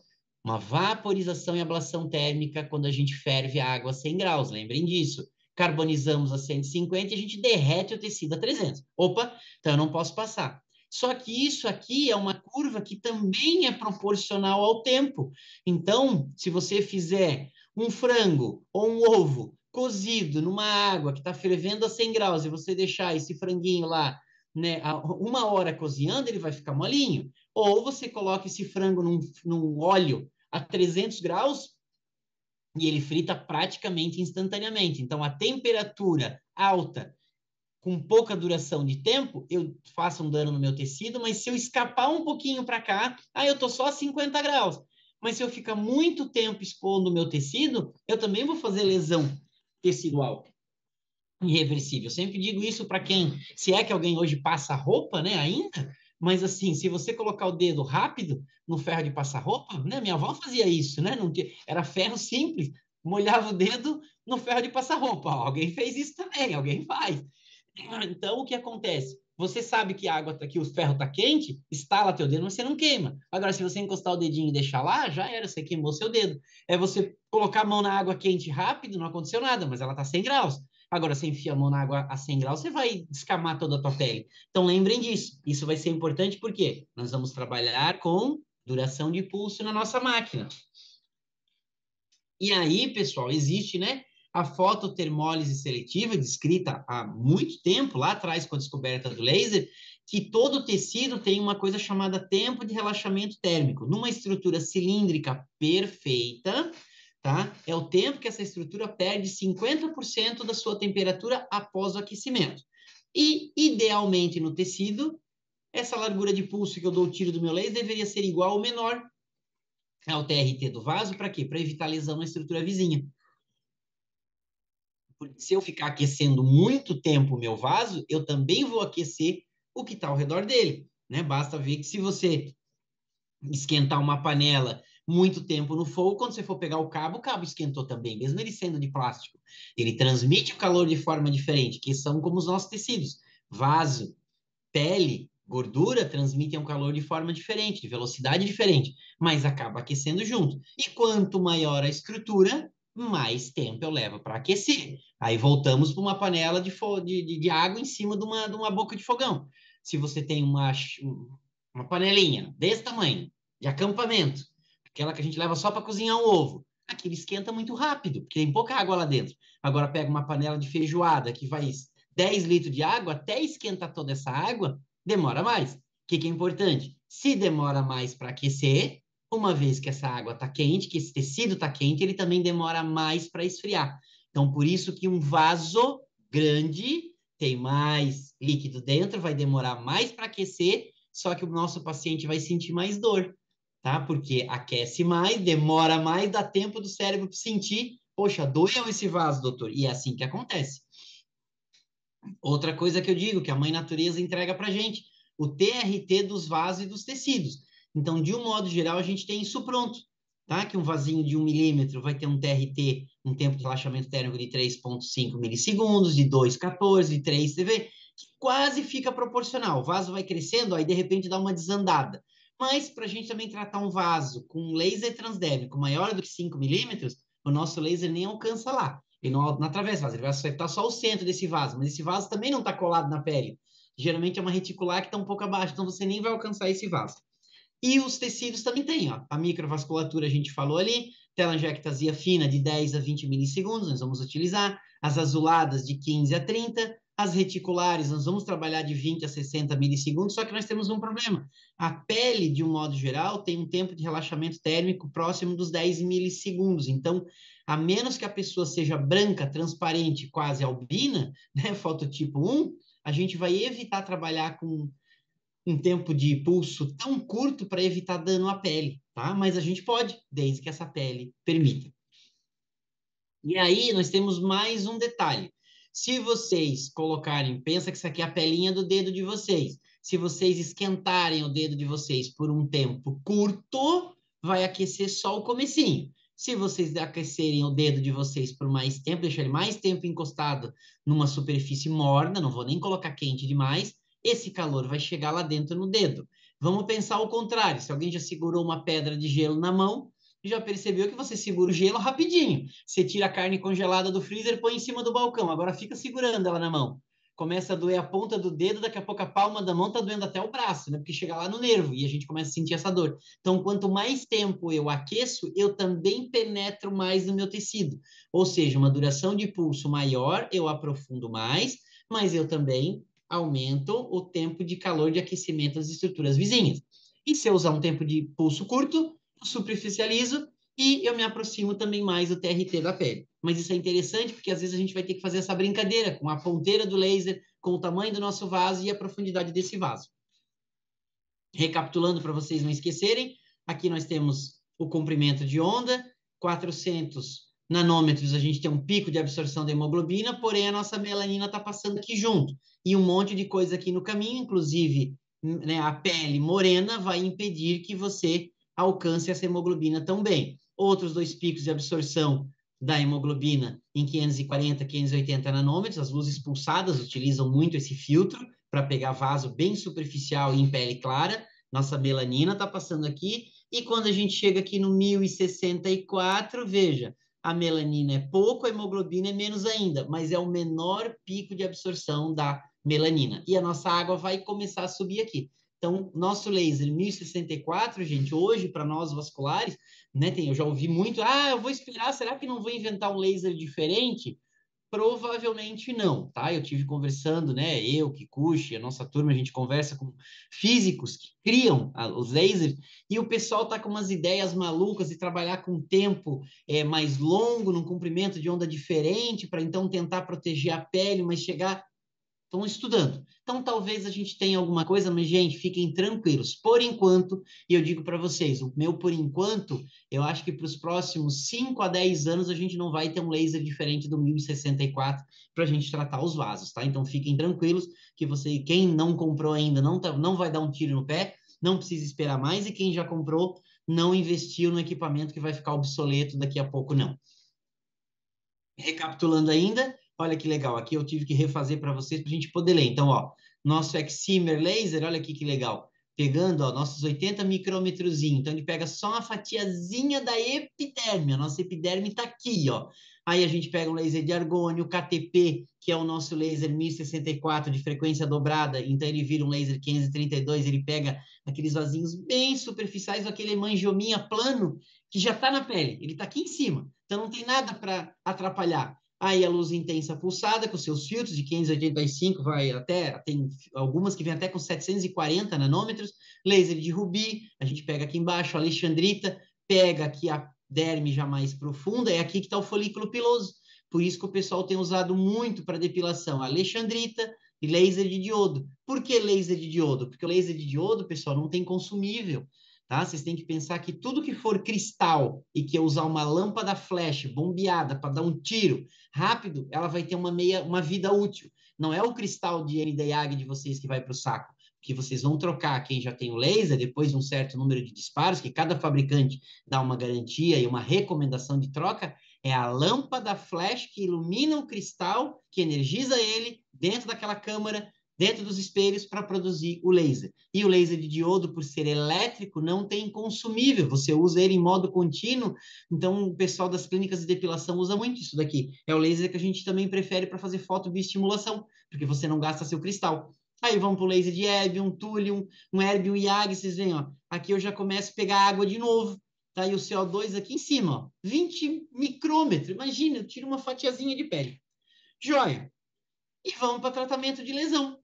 Uma vaporização e ablação térmica quando a gente ferve a água a 100 graus, lembrem disso. Carbonizamos a 150 e a gente derrete o tecido a 300. Opa, então eu não posso passar. Só que isso aqui é uma curva que também é proporcional ao tempo. Então, se você fizer um frango ou um ovo cozido numa água que está fervendo a 100 graus e você deixar esse franguinho lá, né, 1 hora cozinhando, ele vai ficar molinho. Ou você coloca esse frango num óleo a 300 graus e ele frita praticamente instantaneamente. Então, a temperatura alta, com pouca duração de tempo, eu faço um dano no meu tecido, mas se eu escapar um pouquinho para cá, aí eu estou só a 50 graus. Mas se eu ficar muito tempo expondo o meu tecido, eu também vou fazer lesão tecidual irreversível. Eu sempre digo isso para quem, se é que alguém hoje passa roupa, né, ainda, mas assim, se você colocar o dedo rápido no ferro de passar roupa, né, minha avó fazia isso, né, não tinha, era ferro simples, molhava o dedo no ferro de passar roupa. Ó, alguém fez isso também, alguém faz. Então, o que acontece? Você sabe que a água tá aqui, o ferro está quente, estala teu dedo, mas você não queima. Agora, se você encostar o dedinho e deixar lá, já era, você queimou seu dedo. É você colocar a mão na água quente rápido, não aconteceu nada, mas ela está 100 graus. Agora, você enfia a mão na água a 100 graus, você vai descamar toda a tua pele. Então, lembrem disso. Isso vai ser importante porque nós vamos trabalhar com duração de pulso na nossa máquina. E aí, pessoal, existe, né, a fototermólise seletiva, descrita há muito tempo, lá atrás, com a descoberta do laser, que todo tecido tem uma coisa chamada tempo de relaxamento térmico. Numa estrutura cilíndrica perfeita, tá? É o tempo que essa estrutura perde 50% da sua temperatura após o aquecimento. E, idealmente, no tecido, essa largura de pulso que eu dou o tiro do meu laser deveria ser igual ou menor ao TRT do vaso, para quê? Para evitar lesão na estrutura vizinha. Porque se eu ficar aquecendo muito tempo o meu vaso, eu também vou aquecer o que está ao redor dele, né? Basta ver que se você esquentar uma panela muito tempo no fogo, quando você for pegar o cabo esquentou também, mesmo ele sendo de plástico. Ele transmite o calor de forma diferente, que são como os nossos tecidos. Vaso, pele, gordura transmitem um calor de forma diferente, de velocidade diferente, mas acaba aquecendo junto. E quanto maior a estrutura, mais tempo eu levo para aquecer. Aí voltamos para uma panela de água em cima de uma boca de fogão. Se você tem uma panelinha desse tamanho, de acampamento, aquela que a gente leva só para cozinhar um ovo, aquilo esquenta muito rápido, porque tem pouca água lá dentro. Agora pega uma panela de feijoada que vai 10 litros de água, até esquentar toda essa água, demora mais. O que é importante? Se demora mais para aquecer, uma vez que essa água está quente, que esse tecido está quente, ele também demora mais para esfriar. Então, por isso que um vaso grande tem mais líquido dentro, vai demorar mais para aquecer, só que o nosso paciente vai sentir mais dor, tá? Porque aquece mais, demora mais, dá tempo do cérebro sentir, poxa, doeu esse vaso, doutor. E é assim que acontece. Outra coisa que eu digo, que a mãe natureza entrega para gente, o TRT dos vasos e dos tecidos. Então, de um modo geral, a gente tem isso pronto, tá? Que um vasinho de 1 milímetro vai ter um TRT, um tempo de relaxamento térmico de 3,5 milissegundos, de 2,14, de 3, você vê, que quase fica proporcional. O vaso vai crescendo, aí de repente dá uma desandada. Mas, para a gente também tratar um vaso com um laser transdérmico maior do que 5 milímetros, o nosso laser nem alcança lá. Ele não atravessa o vaso, ele vai acertar só o centro desse vaso, mas esse vaso também não está colado na pele. Geralmente é uma reticular que está um pouco abaixo, então você nem vai alcançar esse vaso. E os tecidos também tem, ó. A microvasculatura a gente falou ali, telangiectasia fina de 10 a 20 milissegundos, nós vamos utilizar, as azuladas de 15 a 30, as reticulares nós vamos trabalhar de 20 a 60 milissegundos, só que nós temos um problema. A pele, de um modo geral, tem um tempo de relaxamento térmico próximo dos 10 milissegundos, então a menos que a pessoa seja branca, transparente, quase albina, né, fototipo 1, a gente vai evitar trabalhar com um tempo de pulso tão curto para evitar dano à pele, tá? Mas a gente pode, desde que essa pele permita. E aí nós temos mais um detalhe. Se vocês colocarem, pensa que isso aqui é a pelinha do dedo de vocês. Se vocês esquentarem o dedo de vocês por um tempo curto, vai aquecer só o comecinho. Se vocês aquecerem o dedo de vocês por mais tempo, deixar ele mais tempo encostado numa superfície morna, não vou nem colocar quente demais, esse calor vai chegar lá dentro no dedo. Vamos pensar o contrário. Se alguém já segurou uma pedra de gelo na mão já percebeu que você segura o gelo rapidinho. Você tira a carne congelada do freezer, põe em cima do balcão. Agora fica segurando ela na mão. Começa a doer a ponta do dedo, daqui a pouco a palma da mão tá doendo até o braço, né? Porque chega lá no nervo e a gente começa a sentir essa dor. Então, quanto mais tempo eu aqueço, eu também penetro mais no meu tecido. Ou seja, uma duração de pulso maior, eu aprofundo mais, mas eu também aumento o tempo de calor de aquecimento das estruturas vizinhas. E se eu usar um tempo de pulso curto, eu superficializo e eu me aproximo também mais do TRT da pele. Mas isso é interessante porque às vezes a gente vai ter que fazer essa brincadeira com a ponteira do laser, com o tamanho do nosso vaso e a profundidade desse vaso. Recapitulando para vocês não esquecerem, aqui nós temos o comprimento de onda, 400 nanômetros, a gente tem um pico de absorção da hemoglobina, porém a nossa melanina está passando aqui junto. E um monte de coisa aqui no caminho, inclusive, né, a pele morena vai impedir que você alcance essa hemoglobina tão bem. Outros 2 picos de absorção da hemoglobina em 540, 580 nanômetros, as luzes pulsadas utilizam muito esse filtro para pegar vaso bem superficial e em pele clara. Nossa melanina está passando aqui. E quando a gente chega aqui no 1064, veja, a melanina é pouco, a hemoglobina é menos ainda, mas é o menor pico de absorção da melanina. E a nossa água vai começar a subir aqui. Então, nosso laser 1064, gente, hoje, para nós vasculares, né, eu já ouvi muito, eu vou esperar, será que não vou inventar um laser diferente? Provavelmente não, tá? Eu tive conversando, né? Eu, Kikuchi, a nossa turma, a gente conversa com físicos que criam os lasers e o pessoal tá com umas ideias malucas de trabalhar com tempo mais longo, num comprimento de onda diferente, para então tentar proteger a pele, mas chegar. Estão estudando. Então, talvez a gente tenha alguma coisa, mas, gente, fiquem tranquilos. Por enquanto, e eu digo para vocês, o meu por enquanto, eu acho que para os próximos 5 a 10 anos a gente não vai ter um laser diferente do 1064 para a gente tratar os vasos, tá? Então, fiquem tranquilos que você, quem não comprou ainda, não vai dar um tiro no pé, não precisa esperar mais, e quem já comprou, não investiu no equipamento que vai ficar obsoleto daqui a pouco, não. Recapitulando ainda, olha que legal, aqui eu tive que refazer para vocês para a gente poder ler. Então, ó, nosso Excimer Laser, olha aqui que legal, pegando ó, nossos 80 micrômetros, então ele pega só uma fatiazinha da epiderme, a nossa epiderme está aqui, ó. Aí a gente pega um laser de argônio, o KTP, que é o nosso laser 1064 de frequência dobrada, então ele vira um laser 532, ele pega aqueles vasinhos bem superficiais, aquele hemangiominha plano, que já está na pele, ele está aqui em cima. Então não tem nada para atrapalhar. Aí a luz intensa pulsada, com seus filtros de 585, vai até, tem algumas que vêm até com 740 nanômetros, laser de rubi, a gente pega aqui embaixo a alexandrita, pega aqui a derme já mais profunda, é aqui que está o folículo piloso. Por isso que o pessoal tem usado muito para depilação, a alexandrita e laser de diodo. Por que laser de diodo? Porque o laser de diodo, pessoal, não tem consumível. Tá? Vocês têm que pensar que tudo que for cristal e que eu usar uma lâmpada flash bombeada para dar um tiro rápido, ela vai ter uma vida útil. Não é o cristal de Nd:YAG de vocês que vai para o saco, que vocês vão trocar quem já tem o laser depois de um certo número de disparos, que cada fabricante dá uma garantia e uma recomendação de troca, é a lâmpada flash que ilumina o cristal, que energiza ele dentro daquela câmara, dentro dos espelhos para produzir o laser. E o laser de diodo, por ser elétrico, não tem consumível, você usa ele em modo contínuo, então o pessoal das clínicas de depilação usa muito isso daqui. É o laser que a gente também prefere para fazer fotobiostimulação, porque você não gasta seu cristal. Aí vamos para o laser de erbium, thulium, um erbium YAG, vocês veem, ó, aqui eu já começo a pegar água de novo, tá? E o CO2 aqui em cima, ó, 20 micrômetros, imagina, eu tiro uma fatiazinha de pele. Joia! E vamos para tratamento de lesão.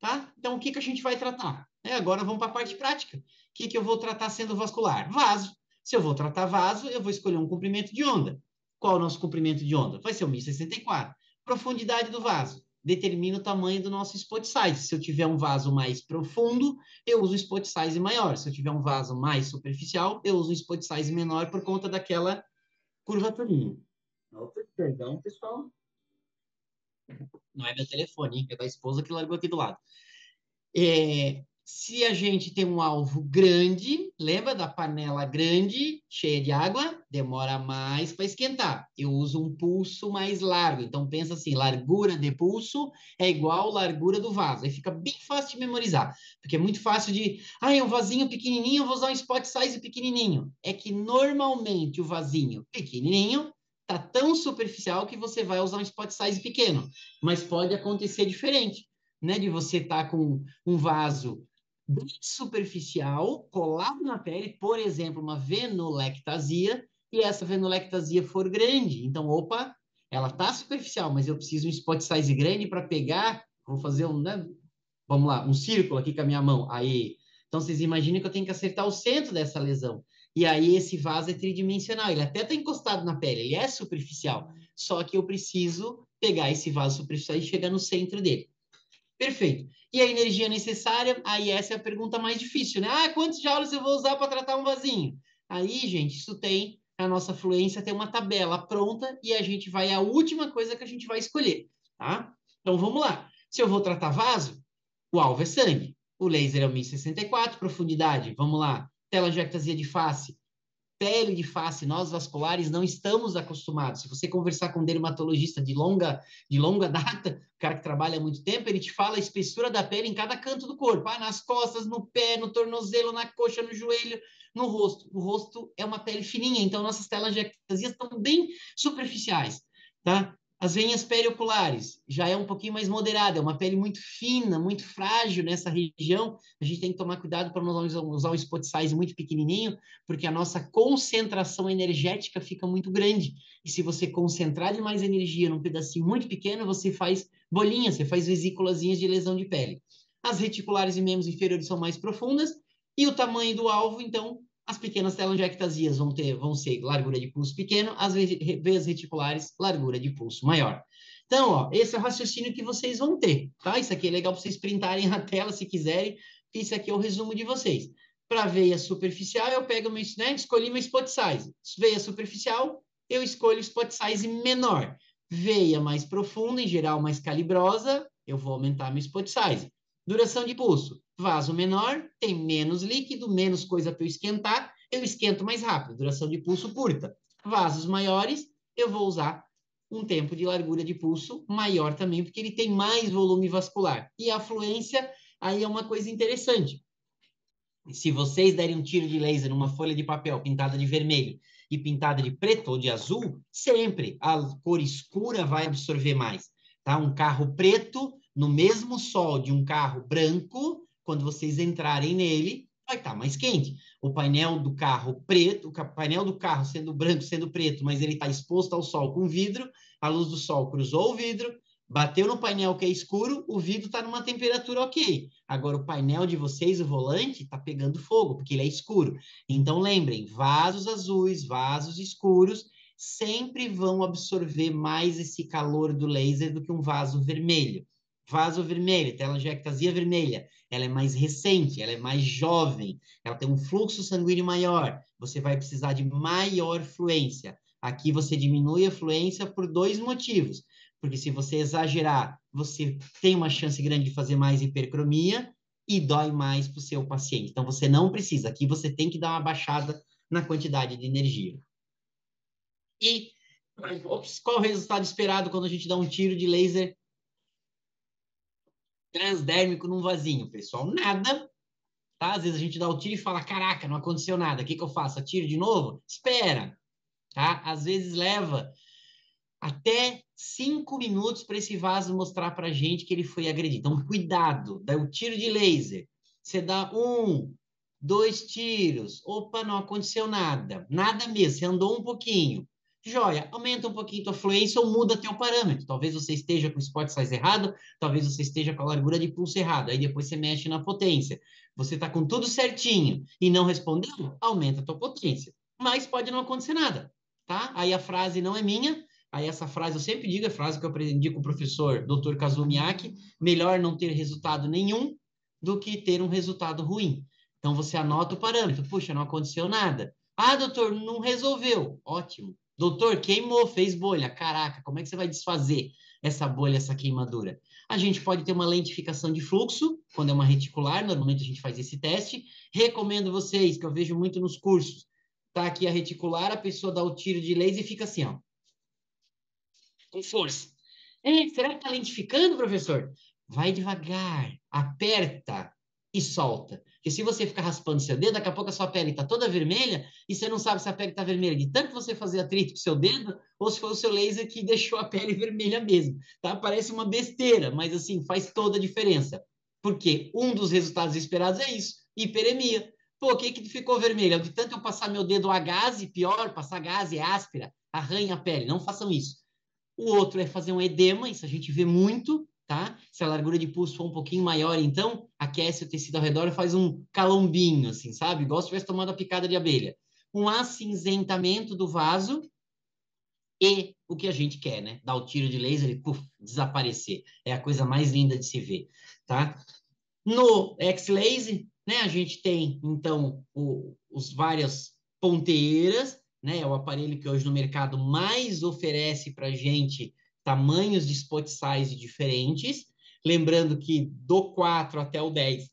Tá? Então, o que a gente vai tratar? Agora vamos para a parte prática. O que eu vou tratar sendo vascular? Vaso. Se eu vou tratar vaso, eu vou escolher um comprimento de onda. Qual é o nosso comprimento de onda? Vai ser o 1064. Profundidade do vaso. Determina o tamanho do nosso spot size. Se eu tiver um vaso mais profundo, eu uso um spot size maior. Se eu tiver um vaso mais superficial, eu uso um spot size menor por conta daquela curvaturinha. Perdão, pessoal. Não é meu telefone, hein? É da esposa que largou aqui do lado. Se a gente tem um alvo grande, lembra da panela grande, cheia de água? demora mais para esquentar. Eu uso um pulso mais largo. Então, pensa assim, largura de pulso é igual largura do vaso. Aí fica bem fácil de memorizar, porque é muito fácil de... Ah, é um vasinho pequenininho, eu vou usar um spot size pequenininho. É que, normalmente, o vasinho pequenininho tá tão superficial que você vai usar um spot size pequeno. Mas pode acontecer diferente, né? De você estar com um vaso bem superficial, colado na pele, por exemplo, uma venulectasia, e essa venulectasia for grande. Então, opa, ela tá superficial, mas eu preciso de um spot size grande para pegar, vou fazer um, né? Vamos lá, um círculo aqui com a minha mão. Aí, então vocês imaginem que eu tenho que acertar o centro dessa lesão. E aí esse vaso é tridimensional, ele até está encostado na pele, ele é superficial, só que eu preciso pegar esse vaso superficial e chegar no centro dele. Perfeito. E a energia necessária? Aí essa é a pergunta mais difícil, né? Ah, quantos joules eu vou usar para tratar um vasinho? Aí, gente, isso tem, a nossa fluência tem uma tabela pronta e a gente vai, a última coisa que a gente vai escolher, tá? Então, vamos lá. Se eu vou tratar vaso, o alvo é sangue. O laser é o 1064, profundidade, vamos lá. Telangiectasia de face, pele de face, nós vasculares não estamos acostumados. Se você conversar com um dermatologista de longa data, o cara que trabalha há muito tempo, ele te fala a espessura da pele em cada canto do corpo, nas costas, no pé, no tornozelo, na coxa, no joelho, no rosto. O rosto é uma pele fininha, então nossas telangiectasias estão bem superficiais, tá? As veias perioculares já é um pouquinho mais moderada, é uma pele muito fina, muito frágil nessa região. A gente tem que tomar cuidado para não usar um spot size muito pequenininho, porque a nossa concentração energética fica muito grande. E se você concentrar demais energia num pedacinho muito pequeno, você faz bolinhas, você faz vesículazinhas de lesão de pele. As reticulares e membros inferiores são mais profundas, e o tamanho do alvo, então, as pequenas telangiectasias vão ser largura de pulso pequeno, as veias reticulares, largura de pulso maior. Então, ó, esse é o raciocínio que vocês vão ter, tá? Isso aqui é legal para vocês printarem a tela se quiserem. Isso aqui é o resumo de vocês. Para veia superficial, eu pego meu, né, escolhi meu spot size. Veia superficial, eu escolho spot size menor. Veia mais profunda, em geral mais calibrosa, eu vou aumentar meu spot size. Duração de pulso, vaso menor, tem menos líquido, menos coisa para eu esquentar, eu esquento mais rápido. Duração de pulso curta. Vasos maiores, eu vou usar um tempo de largura de pulso maior também, porque ele tem mais volume vascular. E a fluência, aí é uma coisa interessante. Se vocês derem um tiro de laser numa folha de papel pintada de vermelho e pintada de preto ou de azul, sempre a cor escura vai absorver mais, tá? Um carro preto no mesmo sol de um carro branco, quando vocês entrarem nele, vai estar mais quente. O painel do carro preto, o painel do carro sendo branco, sendo preto, mas ele está exposto ao sol com vidro, a luz do sol cruzou o vidro, bateu no painel que é escuro, o vidro está numa temperatura ok. Agora, o painel de vocês, o volante, está pegando fogo, porque ele é escuro. Então, lembrem, vasos azuis, vasos escuros, sempre vão absorver mais esse calor do laser do que um vaso vermelho. Vaso vermelho, telangiectasia vermelha, ela é mais recente, ela é mais jovem, ela tem um fluxo sanguíneo maior, você vai precisar de maior fluência. Aqui você diminui a fluência por 2 motivos. Porque se você exagerar, você tem uma chance grande de fazer mais hipercromia e dói mais para o seu paciente. Então, você não precisa. Aqui você tem que dar uma baixada na quantidade de energia. E qual o resultado esperado quando a gente dá um tiro de laser transdérmico num vasinho, pessoal? Nada. Tá? Às vezes a gente dá o tiro e fala, caraca, não aconteceu nada. O que eu faço? Atiro de novo? Espera. Tá? Às vezes leva até 5 minutos para esse vaso mostrar para a gente que ele foi agredido. Então, cuidado, dá o tiro de laser. Você dá 1, 2 tiros. Opa, não aconteceu nada. Nada mesmo, você andou um pouquinho. Joia, aumenta um pouquinho a fluência ou muda teu parâmetro. Talvez você esteja com o spot size errado, talvez você esteja com a largura de pulso errado. Aí depois você mexe na potência. Você está com tudo certinho e não respondeu, aumenta a tua potência. Mas pode não acontecer nada, tá? Aí a frase não é minha. Aí essa frase eu sempre digo, é a frase que eu aprendi com o professor Dr. Kazuo Miyake, melhor não ter resultado nenhum do que ter um resultado ruim. Então você anota o parâmetro, puxa, não aconteceu nada. Ah, doutor, não resolveu. Ótimo. Doutor, queimou, fez bolha. Caraca, como é que você vai desfazer essa bolha, essa queimadura? A gente pode ter uma lentificação de fluxo, quando é uma reticular, normalmente a gente faz esse teste. Recomendo vocês, que eu vejo muito nos cursos, tá aqui a reticular, a pessoa dá o tiro de laser e fica assim, ó, com força. Será que está lentificando, professor? Vai devagar, aperta e solta. Porque se você ficar raspando seu dedo, daqui a pouco a sua pele está toda vermelha e você não sabe se a pele está vermelha de tanto você fazer atrito com seu dedo ou se foi o seu laser que deixou a pele vermelha mesmo. Tá? Parece uma besteira, mas assim, faz toda a diferença. Porque um dos resultados esperados é isso, hiperemia. Pô, o que ficou vermelho? De tanto eu passar meu dedo a gás, pior, passar gás é áspera, arranha a pele. Não façam isso. O outro é fazer um edema, isso a gente vê muito, tá? Se a largura de pulso for um pouquinho maior, então, aquece o tecido ao redor e faz um calombinho, assim, sabe? Igual se tivesse tomado a picada de abelha. Um acinzentamento do vaso e o que a gente quer, né? Dar o tiro de laser e, puf, desaparecer. É a coisa mais linda de se ver, tá? No X-Laser, né, a gente tem, então, os várias ponteiras, né, é o aparelho que hoje no mercado mais oferece para a gente tamanhos de spot size diferentes. Lembrando que do 4 até o 10,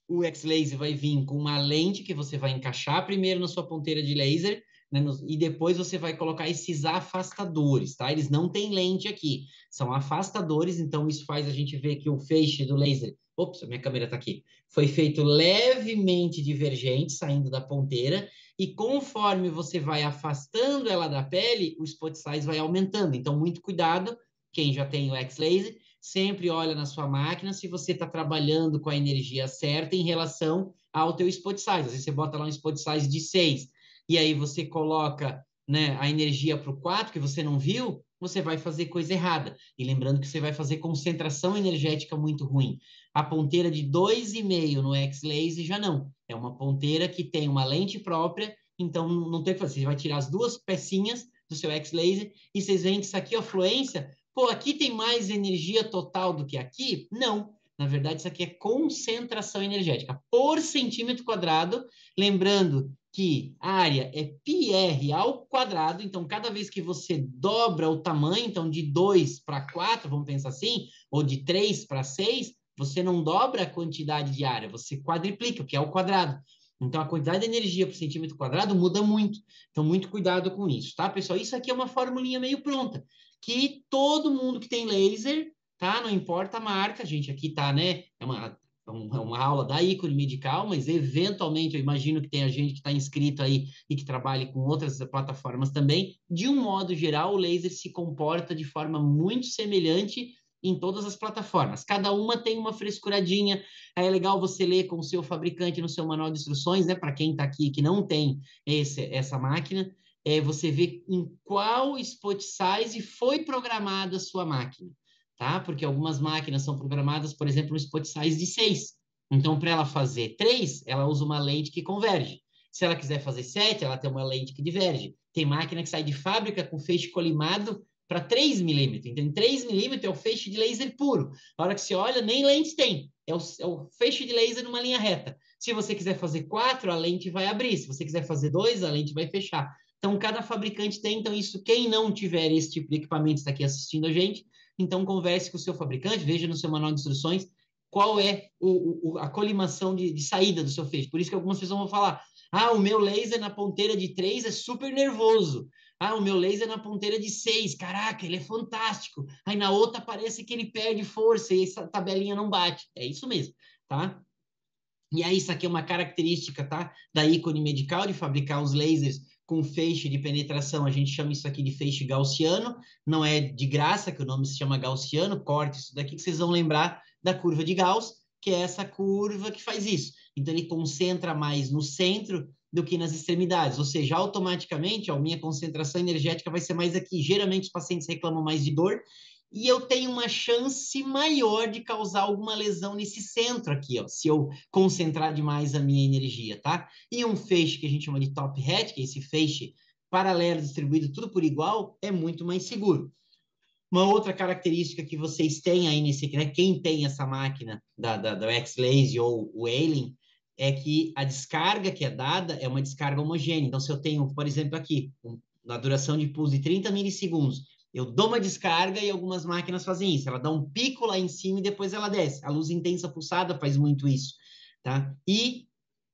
o X-Laser vai vir com uma lente que você vai encaixar primeiro na sua ponteira de laser, né, e depois você vai colocar esses afastadores, tá? Eles não têm lente aqui, são afastadores, então isso faz a gente ver que o feixe do laser, ops, minha câmera está aqui, foi feito levemente divergente, saindo da ponteira, e conforme você vai afastando ela da pele, o spot size vai aumentando. Então, muito cuidado, quem já tem o X-Laser, sempre olha na sua máquina se você está trabalhando com a energia certa em relação ao teu spot size. Às vezes você bota lá um spot size de 6, e aí você coloca, né, a energia para o 4, que você não viu, você vai fazer coisa errada. E lembrando que você vai fazer concentração energética muito ruim. A ponteira de 2,5 no X-Laser já não. É uma ponteira que tem uma lente própria, então não tem o que fazer. Você vai tirar as duas pecinhas do seu X-Laser e vocês veem que isso aqui, a fluência, pô, aqui tem mais energia total do que aqui? Não. Na verdade, isso aqui é concentração energética por centímetro quadrado. Lembrando que a área é πr ao quadrado, então cada vez que você dobra o tamanho, então de 2 para 4, vamos pensar assim, ou de 3 para 6, você não dobra a quantidade de área, você quadriplica, que é o quadrado. Então, a quantidade de energia por centímetro quadrado muda muito. Então, muito cuidado com isso, tá, pessoal? Isso aqui é uma formulinha meio pronta, que todo mundo que tem laser, tá? Não importa a marca, a gente aqui tá, né? É uma aula da ícone medical, mas eventualmente eu imagino que tenha gente que está inscrito aí e que trabalhe com outras plataformas também. De um modo geral, o laser se comporta de forma muito semelhante em todas as plataformas. Cada uma tem uma frescuradinha. Aí é legal você ler com o seu fabricante no seu manual de instruções, né? Para quem está aqui que não tem essa máquina, você vê em qual spot size foi programada a sua máquina, tá? Porque algumas máquinas são programadas, por exemplo, no spot size de 6. Então, para ela fazer 3, ela usa uma lente que converge. Se ela quiser fazer 7, ela tem uma lente que diverge. Tem máquina que sai de fábrica com feixe colimado para 3 milímetros. Então, 3 milímetros é o feixe de laser puro. A hora que você olha, nem lente tem. É o feixe de laser numa linha reta. Se você quiser fazer 4, a lente vai abrir. Se você quiser fazer 2, a lente vai fechar. Então, cada fabricante tem. Então, isso, quem não tiver esse tipo de equipamento está aqui assistindo a gente, então converse com o seu fabricante, veja no seu manual de instruções qual é a colimação de saída do seu feixe. Por isso que algumas pessoas vão falar, o meu laser na ponteira de 3 é super nervoso. O meu laser na ponteira de 6, caraca, ele é fantástico. Aí na outra parece que ele perde força e essa tabelinha não bate. É isso mesmo, tá? E aí isso aqui é uma característica, tá? Da ícone medical de fabricar os lasers com feixe de penetração. A gente chama isso aqui de feixe gaussiano. Não é de graça que o nome se chama gaussiano. Corte isso daqui que vocês vão lembrar da curva de Gauss, que é essa curva que faz isso. Então ele concentra mais no centro do que nas extremidades, ou seja, automaticamente, a minha concentração energética vai ser mais aqui. Geralmente os pacientes reclamam mais de dor, e eu tenho uma chance maior de causar alguma lesão nesse centro aqui, ó, se eu concentrar demais a minha energia, tá? E um feixe que a gente chama de top hat, que é esse feixe paralelo distribuído tudo por igual, é muito mais seguro. Uma outra característica que vocês têm aí nesse, né, quem tem essa máquina do X-Laser ou o Alien, é que a descarga que é dada é uma descarga homogênea. Então, se eu tenho, por exemplo, aqui, na duração de pulso de 30 milissegundos, eu dou uma descarga e algumas máquinas fazem isso. Ela dá um pico lá em cima e depois ela desce. A luz intensa pulsada faz muito isso, tá? E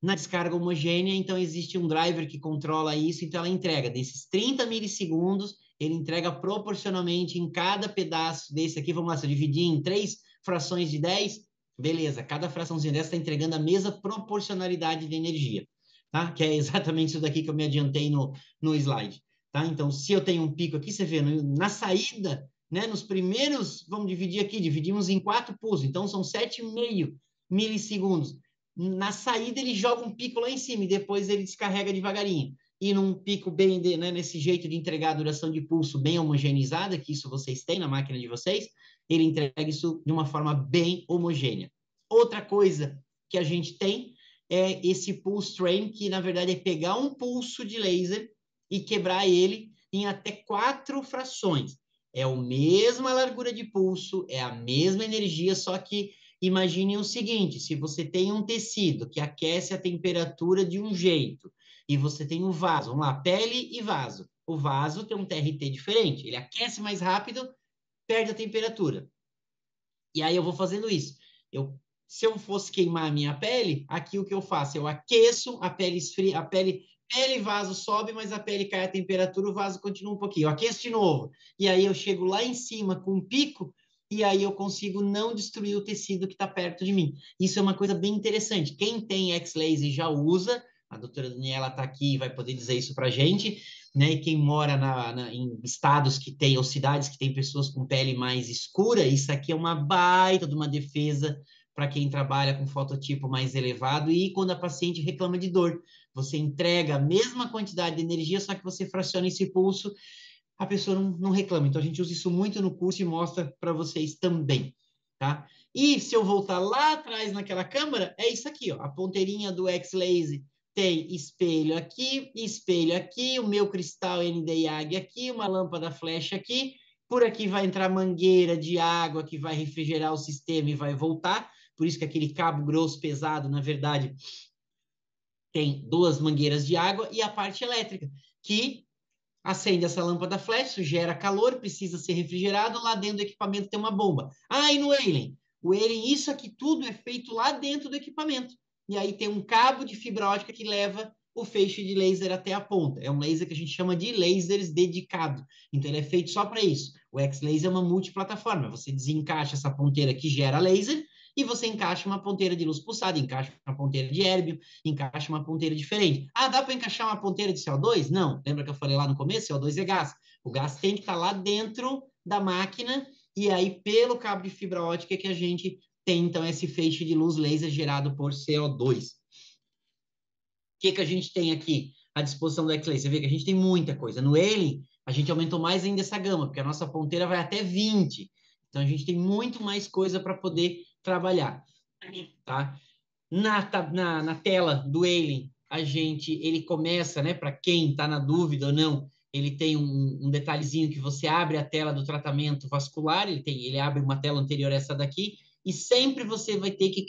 na descarga homogênea, então existe um driver que controla isso, então ela entrega desses 30 milissegundos, ele entrega proporcionalmente em cada pedaço desse aqui, vamos lá, se eu dividir em 3 frações de 10, beleza, cada fraçãozinha dessa está entregando a mesma proporcionalidade de energia, tá? Que é exatamente isso daqui que eu me adiantei no slide, tá? Então, se eu tenho um pico aqui, você vê, na saída, né, nos primeiros, vamos dividir aqui, dividimos em 4 pulsos, então são 7,5 milissegundos. Na saída, ele joga um pico lá em cima e depois ele descarrega devagarinho. E num pico bem, né, nesse jeito de entregar a duração de pulso bem homogeneizada, que isso vocês têm na máquina de vocês, ele entrega isso de uma forma bem homogênea. Outra coisa que a gente tem é esse pulse train, que na verdade é pegar um pulso de laser e quebrar ele em até 4 frações. É a mesma largura de pulso, é a mesma energia, só que imagine o seguinte, se você tem um tecido que aquece a temperatura de um jeito, e você tem um vaso, vamos lá, pele e vaso. O vaso tem um TRT diferente, ele aquece mais rápido, perde a temperatura. E aí eu vou fazendo isso. Se eu fosse queimar a minha pele, aqui o que eu faço? Eu aqueço, a pele esfria, pele e vaso sobe, mas a pele cai a temperatura, o vaso continua um pouquinho. Eu aqueço de novo. E aí eu chego lá em cima com um pico, e aí eu consigo não destruir o tecido que está perto de mim. Isso é uma coisa bem interessante. Quem tem X-Laser já usa, a doutora Daniela está aqui e vai poder dizer isso para a gente, né? E quem mora em estados que tem, ou cidades que tem pessoas com pele mais escura, isso aqui é uma baita de uma defesa para quem trabalha com fototipo mais elevado e quando a paciente reclama de dor. Você entrega a mesma quantidade de energia, só que você fraciona esse pulso, a pessoa não reclama. Então, a gente usa isso muito no curso e mostra para vocês também, tá? E se eu voltar lá atrás naquela câmera, é isso aqui, ó, a ponteirinha do X-Laser tem espelho aqui, o meu cristal Nd:YAG aqui, uma lâmpada flash aqui, por aqui vai entrar mangueira de água que vai refrigerar o sistema e vai voltar, por isso que aquele cabo grosso pesado, na verdade, tem 2 mangueiras de água e a parte elétrica, que acende essa lâmpada flash, gera calor, precisa ser refrigerado, lá dentro do equipamento tem uma bomba. Ah, e no Alien? O Alien, isso aqui tudo é feito lá dentro do equipamento. E aí tem um cabo de fibra ótica que leva o feixe de laser até a ponta. É um laser que a gente chama de lasers dedicado. Então ele é feito só para isso. O X-Laser é uma multiplataforma. Você desencaixa essa ponteira que gera laser e você encaixa uma ponteira de luz pulsada, encaixa uma ponteira de érbio, encaixa uma ponteira diferente. Ah, dá para encaixar uma ponteira de CO2? Não. Lembra que eu falei lá no começo? CO2 é gás. O gás tem que estar lá dentro da máquina e aí pelo cabo de fibra ótica que a gente tem, então, esse feixe de luz laser gerado por CO2. O que a gente tem aqui à disposição do X-Laser? Você vê que a gente tem muita coisa. No Alien, a gente aumentou mais ainda essa gama, porque a nossa ponteira vai até 20. Então, a gente tem muito mais coisa para poder trabalhar, tá? Na tela do Alien, ele começa, né, para quem está na dúvida ou não, ele tem um detalhezinho que você abre a tela do tratamento vascular, ele abre uma tela anterior a essa daqui, e sempre você vai ter que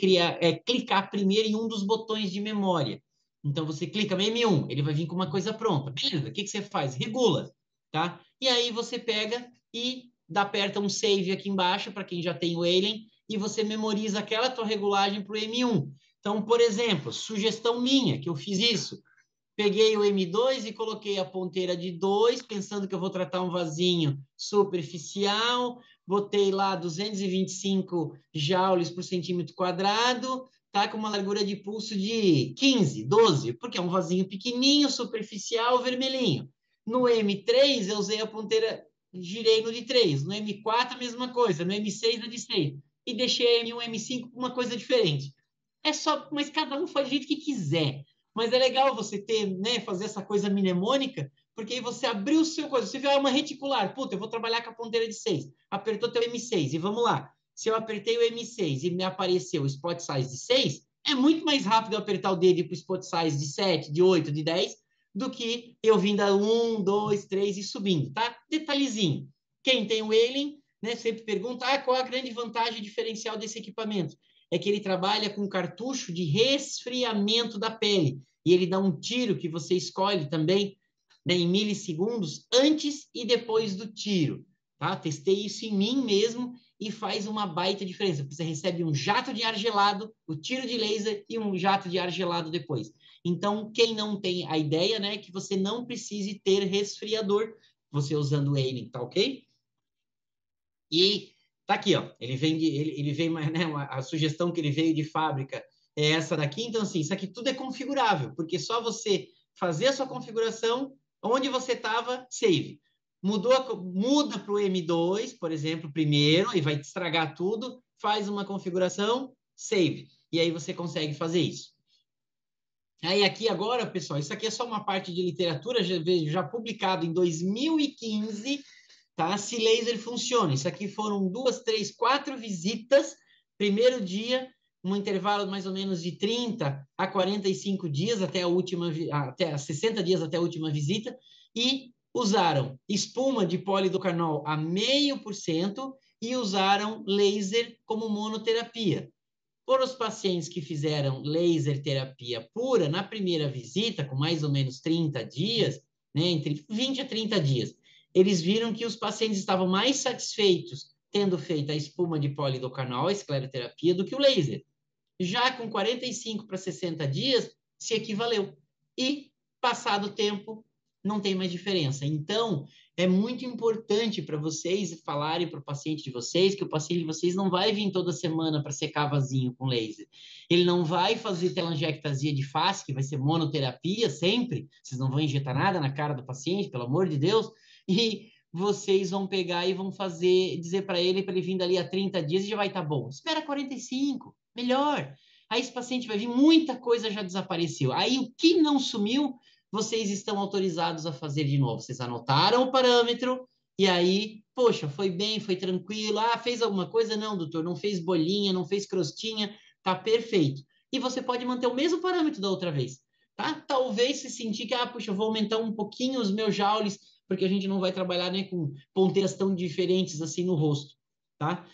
clicar primeiro em um dos botões de memória. Então, você clica no M1, ele vai vir com uma coisa pronta. Beleza, o que você faz? Regula, tá? E aí você pega e aperta um save aqui embaixo, para quem já tem o Alien, e você memoriza aquela tua regulagem para o M1. Então, por exemplo, sugestão minha, que eu fiz isso, peguei o M2 e coloquei a ponteira de 2, pensando que eu vou tratar um vasinho superficial, botei lá 225 joules por centímetro quadrado, tá com uma largura de pulso de 15, 12, porque é um vasinho pequenininho, superficial, vermelhinho. No M3, eu usei a ponteira, girei no de 3, no M4 a mesma coisa, no M6 a de 6, e deixei a M1 e M5 com uma coisa diferente. É só, mas cada um faz do jeito que quiser. Mas é legal você ter, né, fazer essa coisa mnemônica, porque aí você abriu o seu coisa. Você vê uma reticular, puta, eu vou trabalhar com a ponteira de 6. Apertou teu M6 e vamos lá. Se eu apertei o M6 e me apareceu o spot size de 6, é muito mais rápido eu apertar o dedo para o spot size de 7, de 8, de 10, do que eu vindo a 1, 2, 3 e subindo, tá? Detalhezinho. Quem tem o Alien, né, sempre pergunta, qual a grande vantagem diferencial desse equipamento? É que ele trabalha com cartucho de resfriamento da pele. E ele dá um tiro que você escolhe também, né, em milissegundos, antes e depois do tiro. tá? Testei isso em mim mesmo e faz uma baita diferença. Você recebe um jato de ar gelado, o tiro de laser e um jato de ar gelado depois. Então, quem não tem a ideia, né, que você não precise ter resfriador, você usando o Aiming, tá ok? E tá aqui, ó, ele vem, né, a sugestão que ele veio de fábrica é essa daqui, então assim, isso aqui tudo é configurável, porque só você fazer a sua configuração, onde você estava, save. Muda para o M2, por exemplo, primeiro, e vai estragar tudo, faz uma configuração, save. E aí você consegue fazer isso. Aí aqui agora, pessoal, isso aqui é só uma parte de literatura, já publicado em 2015, tá? Se laser funciona. Isso aqui foram 2, 3, 4 visitas. Primeiro dia, um intervalo mais ou menos de 30 a 45 dias até 60 dias até a última visita, e usaram espuma de polidocarnol a 0,5% e usaram laser como monoterapia. Por os pacientes que fizeram laser terapia pura na primeira visita, com mais ou menos 30 dias, né, entre 20 a 30 dias, eles viram que os pacientes estavam mais satisfeitos tendo feito a espuma de polidocarnol, a escleroterapia, do que o laser. Já com 45 para 60 dias, se equivaleu. E, passado o tempo, não tem mais diferença. Então, é muito importante para vocês falarem para o paciente de vocês que o paciente de vocês não vai vir toda semana para secar vasinho com laser. Ele não vai fazer telangiectasia de face, que vai ser monoterapia sempre. Vocês não vão injetar nada na cara do paciente, pelo amor de Deus. E vocês vão pegar e vão dizer para ele vir dali a 30 dias e já vai estar bom. Espera 45, melhor. Aí esse paciente vai vir, muita coisa já desapareceu. Aí o que não sumiu, vocês estão autorizados a fazer de novo. Vocês anotaram o parâmetro e aí, poxa, foi bem, foi tranquilo. Ah, fez alguma coisa? Não, doutor, não fez bolinha, não fez crostinha, tá perfeito. E você pode manter o mesmo parâmetro da outra vez, tá? Talvez se sentir que, puxa, eu vou aumentar um pouquinho os meus joules, porque a gente não vai trabalhar, né, com ponteiras tão diferentes assim no rosto, tá?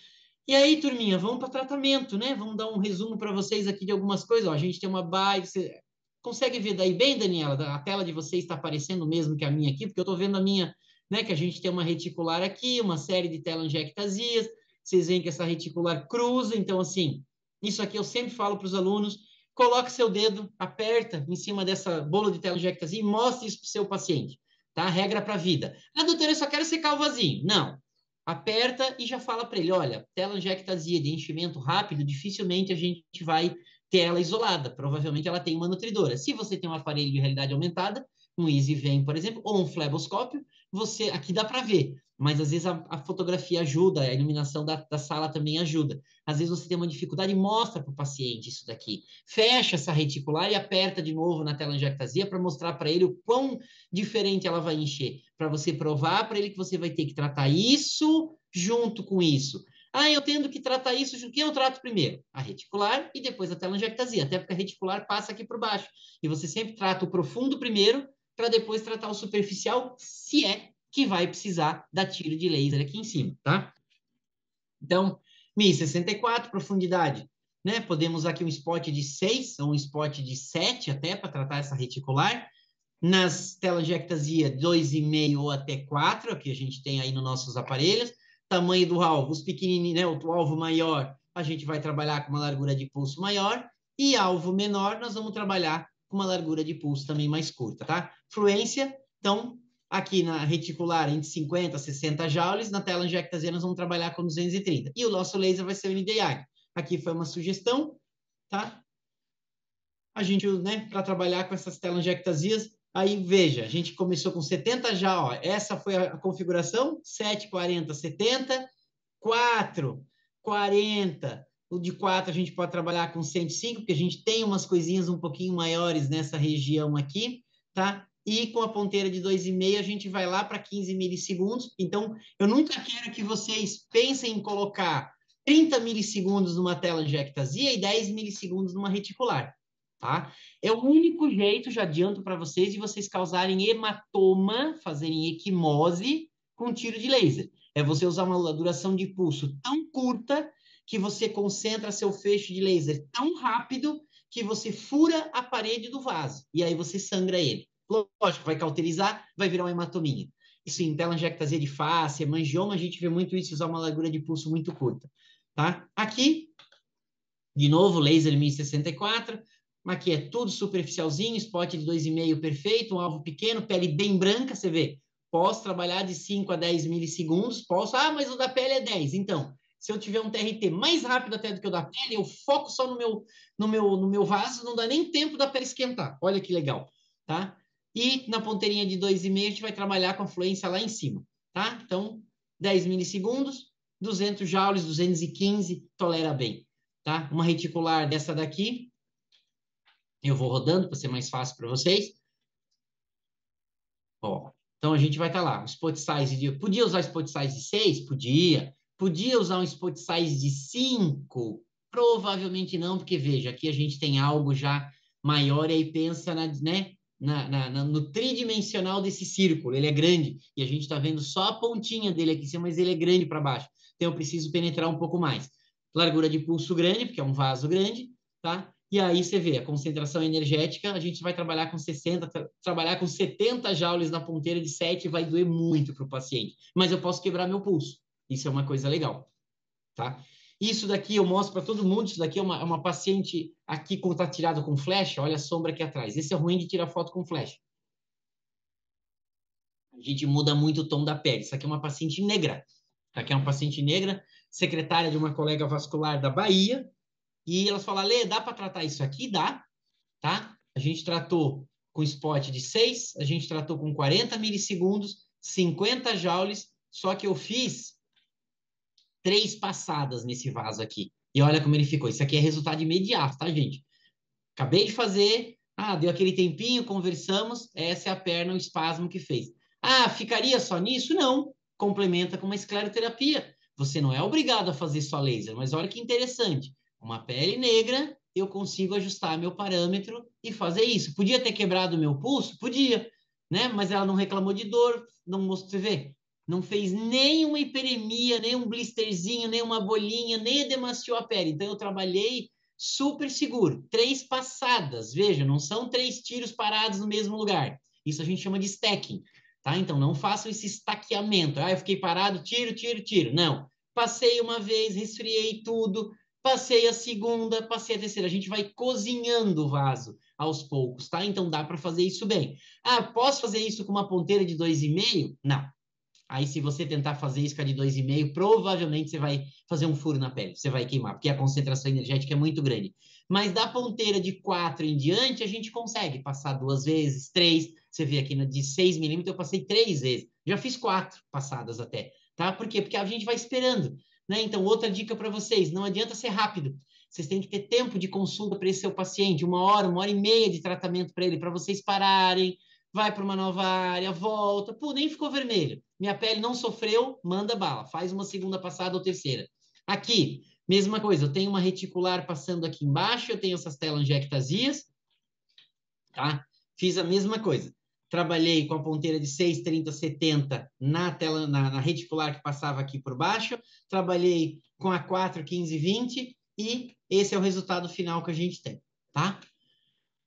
E aí, turminha, vamos para tratamento, né? Vamos dar um resumo para vocês aqui de algumas coisas. Ó, a gente tem uma base. Você consegue ver daí bem, Daniela? A tela de vocês está aparecendo mesmo que a minha aqui, porque eu estou vendo a minha, né? Que a gente tem uma reticular aqui, uma série de telangiectasias. Vocês veem que essa reticular cruza. Então, assim, isso aqui eu sempre falo para os alunos: coloque seu dedo, aperta em cima dessa bolo de telangiectasia e mostre isso para o seu paciente, tá? Regra para a vida. Ah, doutora, eu só quero secar o vasinho. Não. Aperta e já fala para ele, olha, telangiectasia de enchimento rápido, dificilmente a gente vai ter ela isolada. Provavelmente ela tem uma nutridora. Se você tem um aparelho de realidade aumentada, um EasyVem, por exemplo, ou um fleboscópio, aqui dá para ver. Mas às vezes a fotografia ajuda, a iluminação da sala também ajuda. Às vezes você tem uma dificuldade, mostra para o paciente isso daqui. Fecha essa reticular e aperta de novo na telangiectasia para mostrar para ele o quão diferente ela vai encher. Para você provar para ele que você vai ter que tratar isso junto com isso. Ah, eu tendo que tratar isso, quem eu trato primeiro? A reticular e depois a telangiectasia, até porque a reticular passa aqui por baixo. E você sempre trata o profundo primeiro, para depois tratar o superficial, se é que vai precisar dar tiro de laser aqui em cima, tá? Então, 1064, profundidade, né? Podemos usar aqui um spot de 6 ou um spot de 7 até para tratar essa reticular. Nas telangiectasia, 2,5 ou até 4, que a gente tem aí nos nossos aparelhos. Tamanho do alvo, os pequenininhos, né? O alvo maior, a gente vai trabalhar com uma largura de pulso maior. E alvo menor, nós vamos trabalhar com uma largura de pulso também mais curta, tá? Fluência, então, aqui na reticular, entre 50 a 60 joules. Na telangiectasia, nós vamos trabalhar com 230. E o nosso laser vai ser o Nd:YAG. Aqui foi uma sugestão, tá? A gente, né, para trabalhar com essas telangiectasias. Aí, veja, a gente começou com 70 já, ó. Essa foi a configuração, 7, 40, 70, 4, 40. O de 4 a gente pode trabalhar com 105, porque a gente tem umas coisinhas um pouquinho maiores nessa região aqui, tá? E com a ponteira de 2,5 a gente vai lá para 15 milissegundos. Então, eu nunca quero que vocês pensem em colocar 30 milissegundos numa telangiectasia e 10 milissegundos numa reticular. Tá? É o único jeito, já adianto para vocês, de vocês causarem hematoma, fazerem equimose com tiro de laser. É você usar uma duração de pulso tão curta que você concentra seu feixe de laser tão rápido que você fura a parede do vaso. E aí você sangra ele. Lógico, vai cauterizar, vai virar uma hematominha. isso em telangiectasia de face, hemangioma, a gente vê muito isso, usar uma largura de pulso muito curta, tá? Aqui, de novo, laser 1064, aqui é tudo superficialzinho, spot de 2,5 perfeito, um alvo pequeno, pele bem branca, você vê. Posso trabalhar de 5 a 10 milissegundos, posso, mas o da pele é 10. Então, se eu tiver um TRT mais rápido até do que o da pele, eu foco só no meu vaso, não dá nem tempo da pele esquentar. Olha que legal, tá? E na ponteirinha de 2,5 a gente vai trabalhar com a fluência lá em cima, tá? Então, 10 milissegundos, 200 joules, 215, tolera bem, tá? Uma reticular dessa daqui, eu vou rodando para ser mais fácil para vocês. Ó, então a gente vai estar lá, spot size de... Podia usar spot size de 6? Podia. Podia usar um spot size de 5? Provavelmente não, porque veja, aqui a gente tem algo já maior e aí pensa no tridimensional desse círculo. Ele é grande e a gente está vendo só a pontinha dele aqui em cima, mas ele é grande para baixo. Então eu preciso penetrar um pouco mais. Largura de pulso grande, porque é um vaso grande, tá? E aí você vê, a concentração energética, a gente vai trabalhar com 60, trabalhar com 70 joules na ponteira de 7 vai doer muito para o paciente. Mas eu posso quebrar meu pulso. Isso é uma coisa legal, tá? Isso daqui eu mostro para todo mundo, isso daqui é uma paciente aqui como está tirado com flash, olha a sombra aqui atrás. Esse é ruim de tirar foto com flash. A gente muda muito o tom da pele. Isso aqui é uma paciente negra. Isso aqui é uma paciente negra, secretária de uma colega vascular da Bahia, e elas falam, Lê, dá para tratar isso aqui? Dá, tá? A gente tratou com spot de 6, a gente tratou com 40 milissegundos, 50 joules, só que eu fiz 3 passadas nesse vaso aqui. E olha como ele ficou. Isso aqui é resultado imediato, tá, gente? Acabei de fazer, deu aquele tempinho, conversamos, essa é a perna, o espasmo que fez. Ficaria só nisso? Não. Complementa com uma escleroterapia. Você não é obrigado a fazer só laser, mas olha que interessante. Uma pele negra, eu consigo ajustar meu parâmetro e fazer isso. Podia ter quebrado o meu pulso? Podia, né? Mas ela não reclamou de dor, não mostrou, você vê, não fez nem uma hiperemia, nem um blisterzinho, nem uma bolinha, nem edemaciou a pele. Então eu trabalhei super seguro. 3 passadas, veja, não são 3 tiros parados no mesmo lugar. Isso a gente chama de stacking, tá? Então não façam esse estaqueamento. Eu fiquei parado, tiro, tiro, tiro. Não. Passei uma vez, resfriei tudo, passei a segunda, passei a terceira. A gente vai cozinhando o vaso aos poucos, tá? Então dá para fazer isso bem. Posso fazer isso com uma ponteira de 2,5? Não. Aí, se você tentar fazer isso com a de 2,5, provavelmente você vai fazer um furo na pele, você vai queimar, porque a concentração energética é muito grande. Mas da ponteira de 4 em diante, a gente consegue passar 2 vezes, 3. Você vê aqui de 6 milímetros, eu passei 3 vezes. Já fiz 4 passadas até, tá? Por quê? Porque a gente vai esperando, né? Então, outra dica para vocês, não adianta ser rápido. Vocês têm que ter tempo de consulta para esse seu paciente, 1 hora e meia de tratamento para ele, para vocês pararem, vai para uma nova área, volta, nem ficou vermelho. Minha pele não sofreu, manda bala, faz uma segunda passada ou terceira. Aqui, mesma coisa, eu tenho uma reticular passando aqui embaixo, eu tenho essas telangiectasias, tá? Fiz a mesma coisa. Trabalhei com a ponteira de 6, 30, 70 na reticular que passava aqui por baixo, trabalhei com a 4, 15, 20 e esse é o resultado final que a gente tem, tá?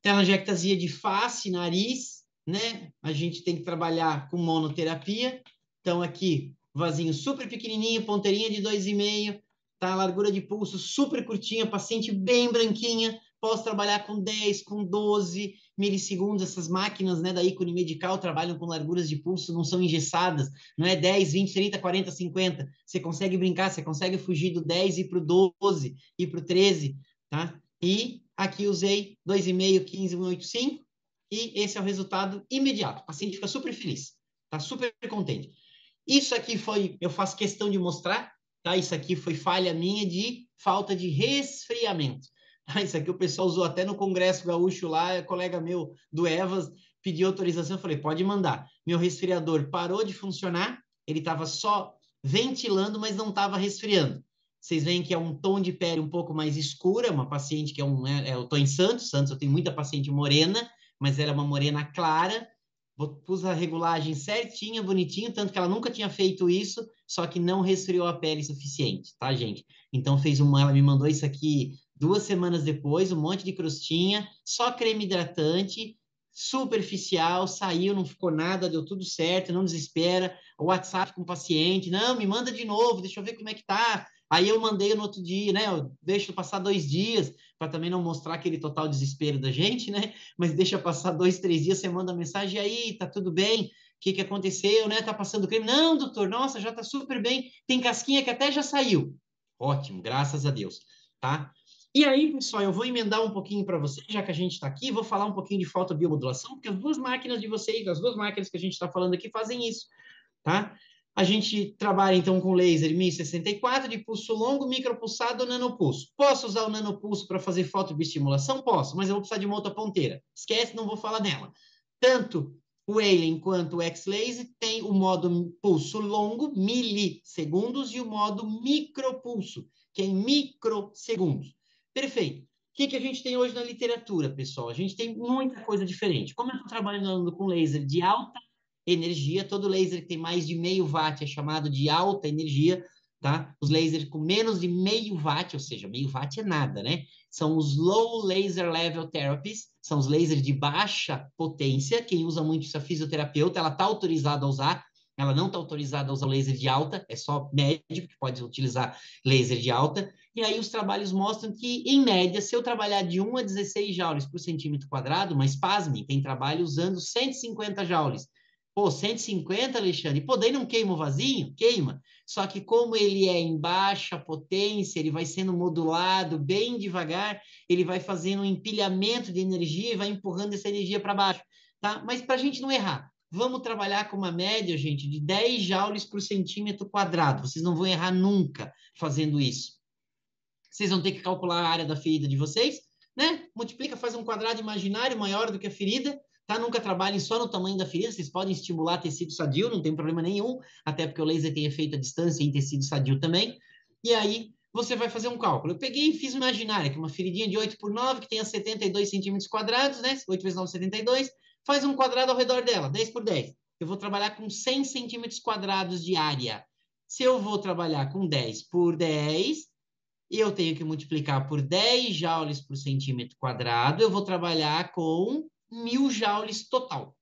Telangiectasia de face, nariz, né? A gente tem que trabalhar com monoterapia. Então, aqui, vasinho super pequenininho, ponteirinha de 2,5, tá? Largura de pulso super curtinha, paciente bem branquinha. Posso trabalhar com 10, com 12 milissegundos. Essas máquinas, né, da ícone medical trabalham com larguras de pulso, não são engessadas. Não é 10, 20, 30, 40, 50. Você consegue brincar, você consegue fugir do 10 e para o 12 e para o 13, tá? E aqui usei 2,5, 15, 1,85 e esse é o resultado imediato. O paciente fica super feliz, tá super contente. Isso aqui eu faço questão de mostrar, tá? Isso aqui foi falha minha de falta de resfriamento. Tá? Isso aqui o pessoal usou até no Congresso Gaúcho lá, colega meu do Evas pediu autorização, eu falei, pode mandar. Meu resfriador parou de funcionar, ele estava só ventilando, mas não estava resfriando. Vocês veem que é um tom de pele um pouco mais escura, uma paciente que eu estou em Santos eu tenho muita paciente morena, mas ela é uma morena clara, pus a regulagem certinha, bonitinho, tanto que ela nunca tinha feito isso, só que não resfriou a pele suficiente, tá, gente? Então ela me mandou isso aqui 2 semanas depois, um monte de crostinha, só creme hidratante, superficial, saiu, não ficou nada, deu tudo certo, não desespera. O WhatsApp com o paciente, não, me manda de novo, deixa eu ver como é que tá. Aí eu mandei no outro dia, né? Eu deixo passar 2 dias, para também não mostrar aquele total desespero da gente, né? Mas deixa passar 2, 3 dias, você manda mensagem, e aí, tá tudo bem? O que aconteceu, né? Tá passando creme? Não, doutor, nossa, já tá super bem. Tem casquinha que até já saiu. Ótimo, graças a Deus, tá? E aí, pessoal, eu vou emendar um pouquinho para vocês, já que a gente está aqui, vou falar um pouquinho de fotobiomodulação, porque as duas máquinas de vocês, as duas máquinas que a gente está falando aqui, fazem isso, tá? A gente trabalha, então, com laser 1064 de pulso longo, micropulsado ou nanopulso. Posso usar o nanopulso para fazer fotobiostimulação? Posso, mas eu vou precisar de uma outra ponteira. Esquece, não vou falar nela. Tanto o Alien quanto o X-Laser tem o modo pulso longo, milissegundos, e o modo micropulso, que é em microsegundos. Perfeito. O que a gente tem hoje na literatura, pessoal? A gente tem muita coisa diferente. Como eu estou trabalhando com laser de alta energia, todo laser que tem mais de 0,5 watt é chamado de alta energia, tá? Os lasers com menos de 0,5 watt, ou seja, 0,5 watt é nada, né? São os Low Laser Level Therapies, são os lasers de baixa potência. Quem usa muito isso é a fisioterapeuta, ela está autorizada a usar, ela não está autorizada a usar laser de alta, é só médico que pode utilizar laser de alta. E aí os trabalhos mostram que, em média, se eu trabalhar de 1 a 16 joules por centímetro quadrado, mas pasmem, tem trabalho usando 150 joules. Pô, 150, Alexandre? Pô, daí não queima o vasinho? Queima. Só que como ele é em baixa potência, ele vai sendo modulado bem devagar, ele vai fazendo um empilhamento de energia e vai empurrando essa energia para baixo, tá? Mas para a gente não errar, vamos trabalhar com uma média, gente, de 10 joules por centímetro quadrado. Vocês não vão errar nunca fazendo isso. Vocês vão ter que calcular a área da ferida de vocês, né? Multiplica, faz um quadrado imaginário maior do que a ferida, tá? Nunca trabalhem só no tamanho da ferida, vocês podem estimular tecido sadio, não tem problema nenhum, até porque o laser tem efeito à distância em tecido sadio também. E aí, você vai fazer um cálculo. Eu peguei e fiz imaginária, que é uma feridinha de 8 por 9, que tenha 72 centímetros quadrados, né? 8 vezes 9, 72. Faz um quadrado ao redor dela, 10 por 10. Eu vou trabalhar com 100 centímetros quadrados de área. Se eu vou trabalhar com 10 por 10, e eu tenho que multiplicar por 10 joules por centímetro quadrado, eu vou trabalhar com 1.000 joules total.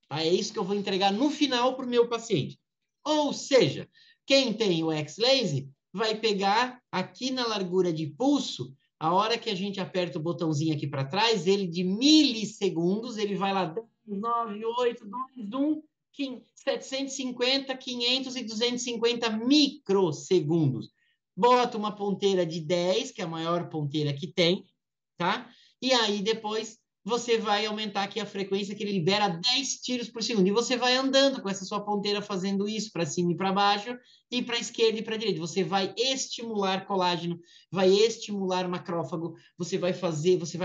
Tá? É isso que eu vou entregar no final para o meu paciente. Ou seja, quem tem o X-Laser vai pegar aqui na largura de pulso, a hora que a gente aperta o botãozinho aqui para trás, ele de milissegundos, ele vai lá 10, 9, 8, 2, 1, 750, 500 e 250 microsegundos. Bota uma ponteira de 10, que é a maior ponteira que tem, tá? E aí depois você vai aumentar aqui a frequência que ele libera 10 tiros por segundo. E você vai andando com essa sua ponteira fazendo isso para cima e para baixo, e para a esquerda e para a direita. Você vai estimular colágeno, vai estimular macrófago, você vai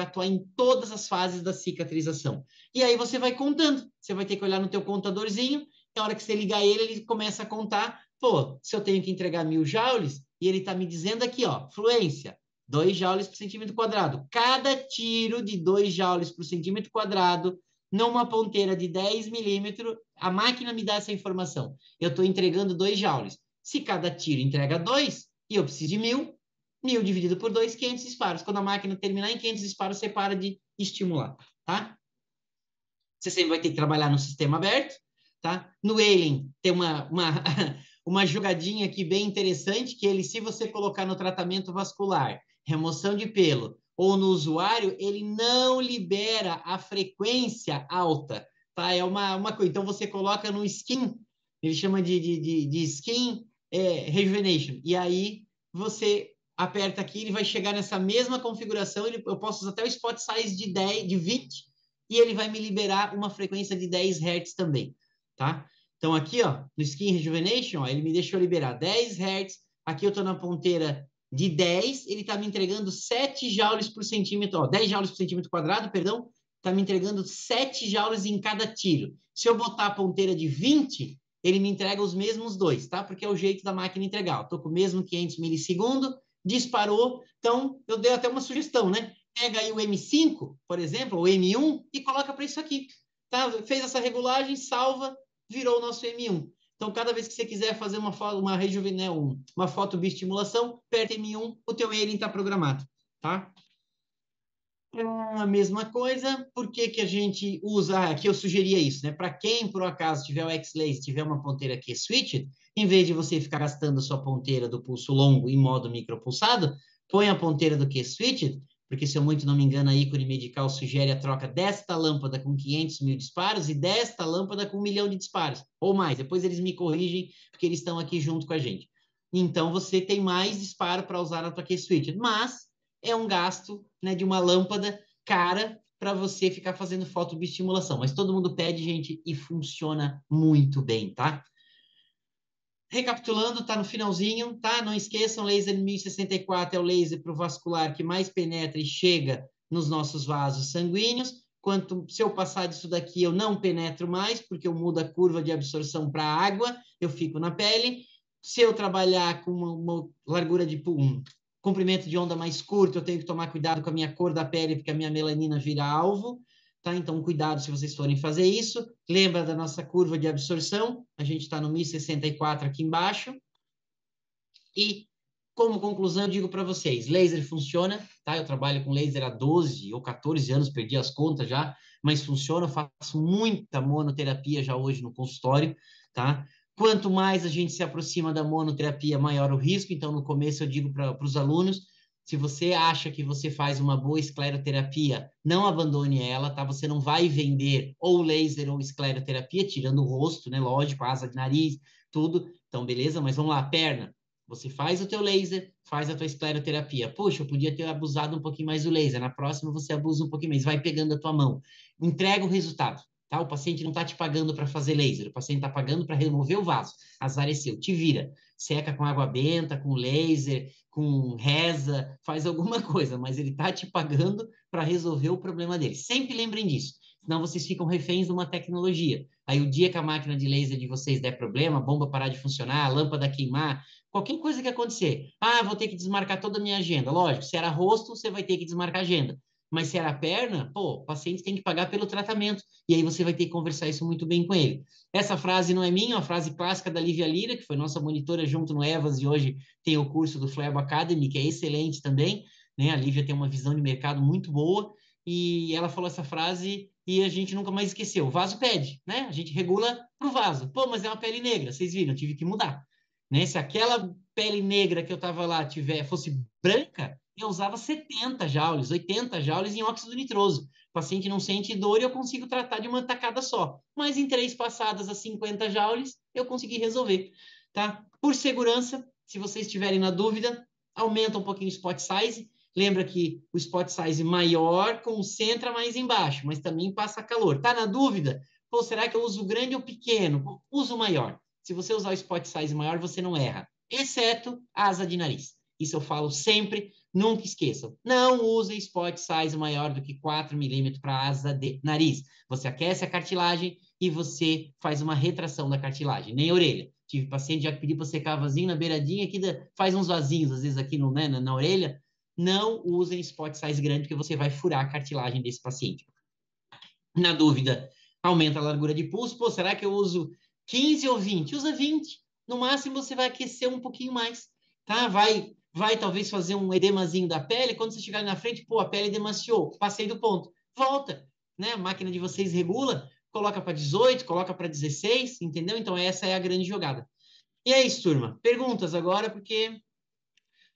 atuar em todas as fases da cicatrização. E aí você vai contando. Você vai ter que olhar no teu contadorzinho, e a hora que você ligar ele, ele começa a contar. Pô, se eu tenho que entregar 1.000 joules, e ele está me dizendo aqui, ó, fluência, 2 joules por centímetro quadrado. Cada tiro de 2 joules por centímetro quadrado, numa ponteira de 10 milímetros, a máquina me dá essa informação. Eu estou entregando 2 joules. Se cada tiro entrega 2, e eu preciso de 1.000, 1.000 dividido por 2, 500 disparos. Quando a máquina terminar em 500 disparos, você para de estimular, tá? Você sempre vai ter que trabalhar no sistema aberto, tá? No Alien tem uma jogadinha aqui bem interessante, que ele, se você colocar no tratamento vascular, remoção de pelo, ou no usuário, ele não libera a frequência alta, tá? É uma coisa. Então, você coloca no skin, ele chama de skin rejuvenation, e aí você aperta aqui, ele vai chegar nessa mesma configuração, eu posso usar até o spot size de 10, de 20, e ele vai me liberar uma frequência de 10 Hz também, tá? Então, aqui, ó, no Skin Rejuvenation, ó, ele me deixou liberar 10 Hz. Aqui eu estou na ponteira de 10, ele está me entregando 7 joules por centímetro, ó, 10 joules por centímetro quadrado, perdão, está me entregando 7 joules em cada tiro. Se eu botar a ponteira de 20, ele me entrega os mesmos 2, tá? Porque é o jeito da máquina entregar. Estou com o mesmo 500 milissegundos, disparou. Então, eu dei até uma sugestão, né? Pega aí o M5, por exemplo, ou M1, e coloca para isso aqui. Tá? Fez essa regulagem, salva, virou o nosso M1. Então, cada vez que você quiser fazer uma fotobiostimulação, aperta M1, o teu Alien está programado. Tá? A mesma coisa, por que que a gente usa, aqui eu sugeria isso, né? Para quem, por acaso, tiver o X-Laser, tiver uma ponteira que é switched, em vez de você ficar gastando a sua ponteira do pulso longo em modo micropulsado, põe a ponteira do que switched, porque se eu muito não me engano, a ícone medical sugere a troca desta lâmpada com 500 mil disparos e desta lâmpada com 1 milhão de disparos, ou mais. Depois eles me corrigem, porque eles estão aqui junto com a gente. Então, você tem mais disparo para usar na tua Key Switched, mas é um gasto, né, de uma lâmpada cara para você ficar fazendo fotobiostimulação. Mas todo mundo pede, gente, e funciona muito bem, tá? Recapitulando, tá no finalzinho, tá? Não esqueçam, laser 1064 é o laser pro vascular que mais penetra e chega nos nossos vasos sanguíneos. Se eu passar disso daqui, eu não penetro mais, porque eu mudo a curva de absorção para água, eu fico na pele. Se eu trabalhar com uma largura de comprimento de onda mais curto, eu tenho que tomar cuidado com a minha cor da pele, porque a minha melanina vira alvo. Tá? Então, cuidado se vocês forem fazer isso. Lembra da nossa curva de absorção? A gente está no 1064 aqui embaixo. E, como conclusão, eu digo para vocês, laser funciona, tá? Eu trabalho com laser há 12 ou 14 anos, perdi as contas já, mas funciona, eu faço muita monoterapia já hoje no consultório, tá? Quanto mais a gente se aproxima da monoterapia, maior o risco. Então, no começo eu digo para os alunos, se você acha que você faz uma boa escleroterapia, não abandone ela, tá? Você não vai vender ou laser ou escleroterapia, tirando o rosto, né? Lógico, asa de nariz, tudo. Então, beleza? Mas vamos lá, perna. Você faz o teu laser, faz a tua escleroterapia. Puxa, eu podia ter abusado um pouquinho mais do laser. Na próxima você abusa um pouquinho mais, vai pegando a tua mão. Entrega o resultado, tá? O paciente não está te pagando para fazer laser, o paciente está pagando para remover o vaso. Azar é seu, te vira. Seca com água benta, com laser, com reza, faz alguma coisa, mas ele está te pagando para resolver o problema dele. Sempre lembrem disso, senão vocês ficam reféns de uma tecnologia. Aí o dia que a máquina de laser de vocês der problema, a bomba parar de funcionar, a lâmpada queimar, qualquer coisa que acontecer, vou ter que desmarcar toda a minha agenda. Lógico, se era rosto, você vai ter que desmarcar a agenda. Mas se era perna, pô, o paciente tem que pagar pelo tratamento. E aí você vai ter que conversar isso muito bem com ele. Essa frase não é minha, é uma frase clássica da Lívia Lira, que foi nossa monitora junto no EVAS e hoje tem o curso do Flebo Academy, que é excelente também, né? A Lívia tem uma visão de mercado muito boa e ela falou essa frase e a gente nunca mais esqueceu. O vaso pede, né? A gente regula pro vaso. Pô, mas é uma pele negra, vocês viram, eu tive que mudar. Né? Se aquela pele negra que eu estava lá fosse branca, eu usava 70 joules, 80 joules em óxido nitroso. O paciente não sente dor e eu consigo tratar de uma tacada só. Mas em 3 passadas a 50 joules, eu consegui resolver. Tá? Por segurança, se vocês estiverem na dúvida, aumenta um pouquinho o spot size. Lembra que o spot size maior concentra mais embaixo, mas também passa calor. Tá na dúvida? Pô, será que eu uso grande ou pequeno? Uso maior. Se você usar o spot size maior, você não erra, exceto asa de nariz. Isso eu falo sempre, nunca esqueçam. Não use spot size maior do que 4 milímetros para asa de nariz. Você aquece a cartilagem e você faz uma retração da cartilagem, nem a orelha. Tive paciente já que pediu para secar vasinho na beiradinha, aqui faz uns vasinhos, às vezes aqui no, né, na orelha. Não usem spot size grande, porque você vai furar a cartilagem desse paciente. Na dúvida, aumenta a largura de pulso. Pô, será que eu uso 15 ou 20? Usa 20. No máximo, você vai aquecer um pouquinho mais, tá? Vai talvez fazer um edemazinho da pele. Quando você chegar na frente, pô, a pele edemaciou, passei do ponto. Volta, né? A máquina de vocês regula, coloca para 18, coloca para 16, entendeu? Então, essa é a grande jogada. E é isso, turma. Perguntas agora, porque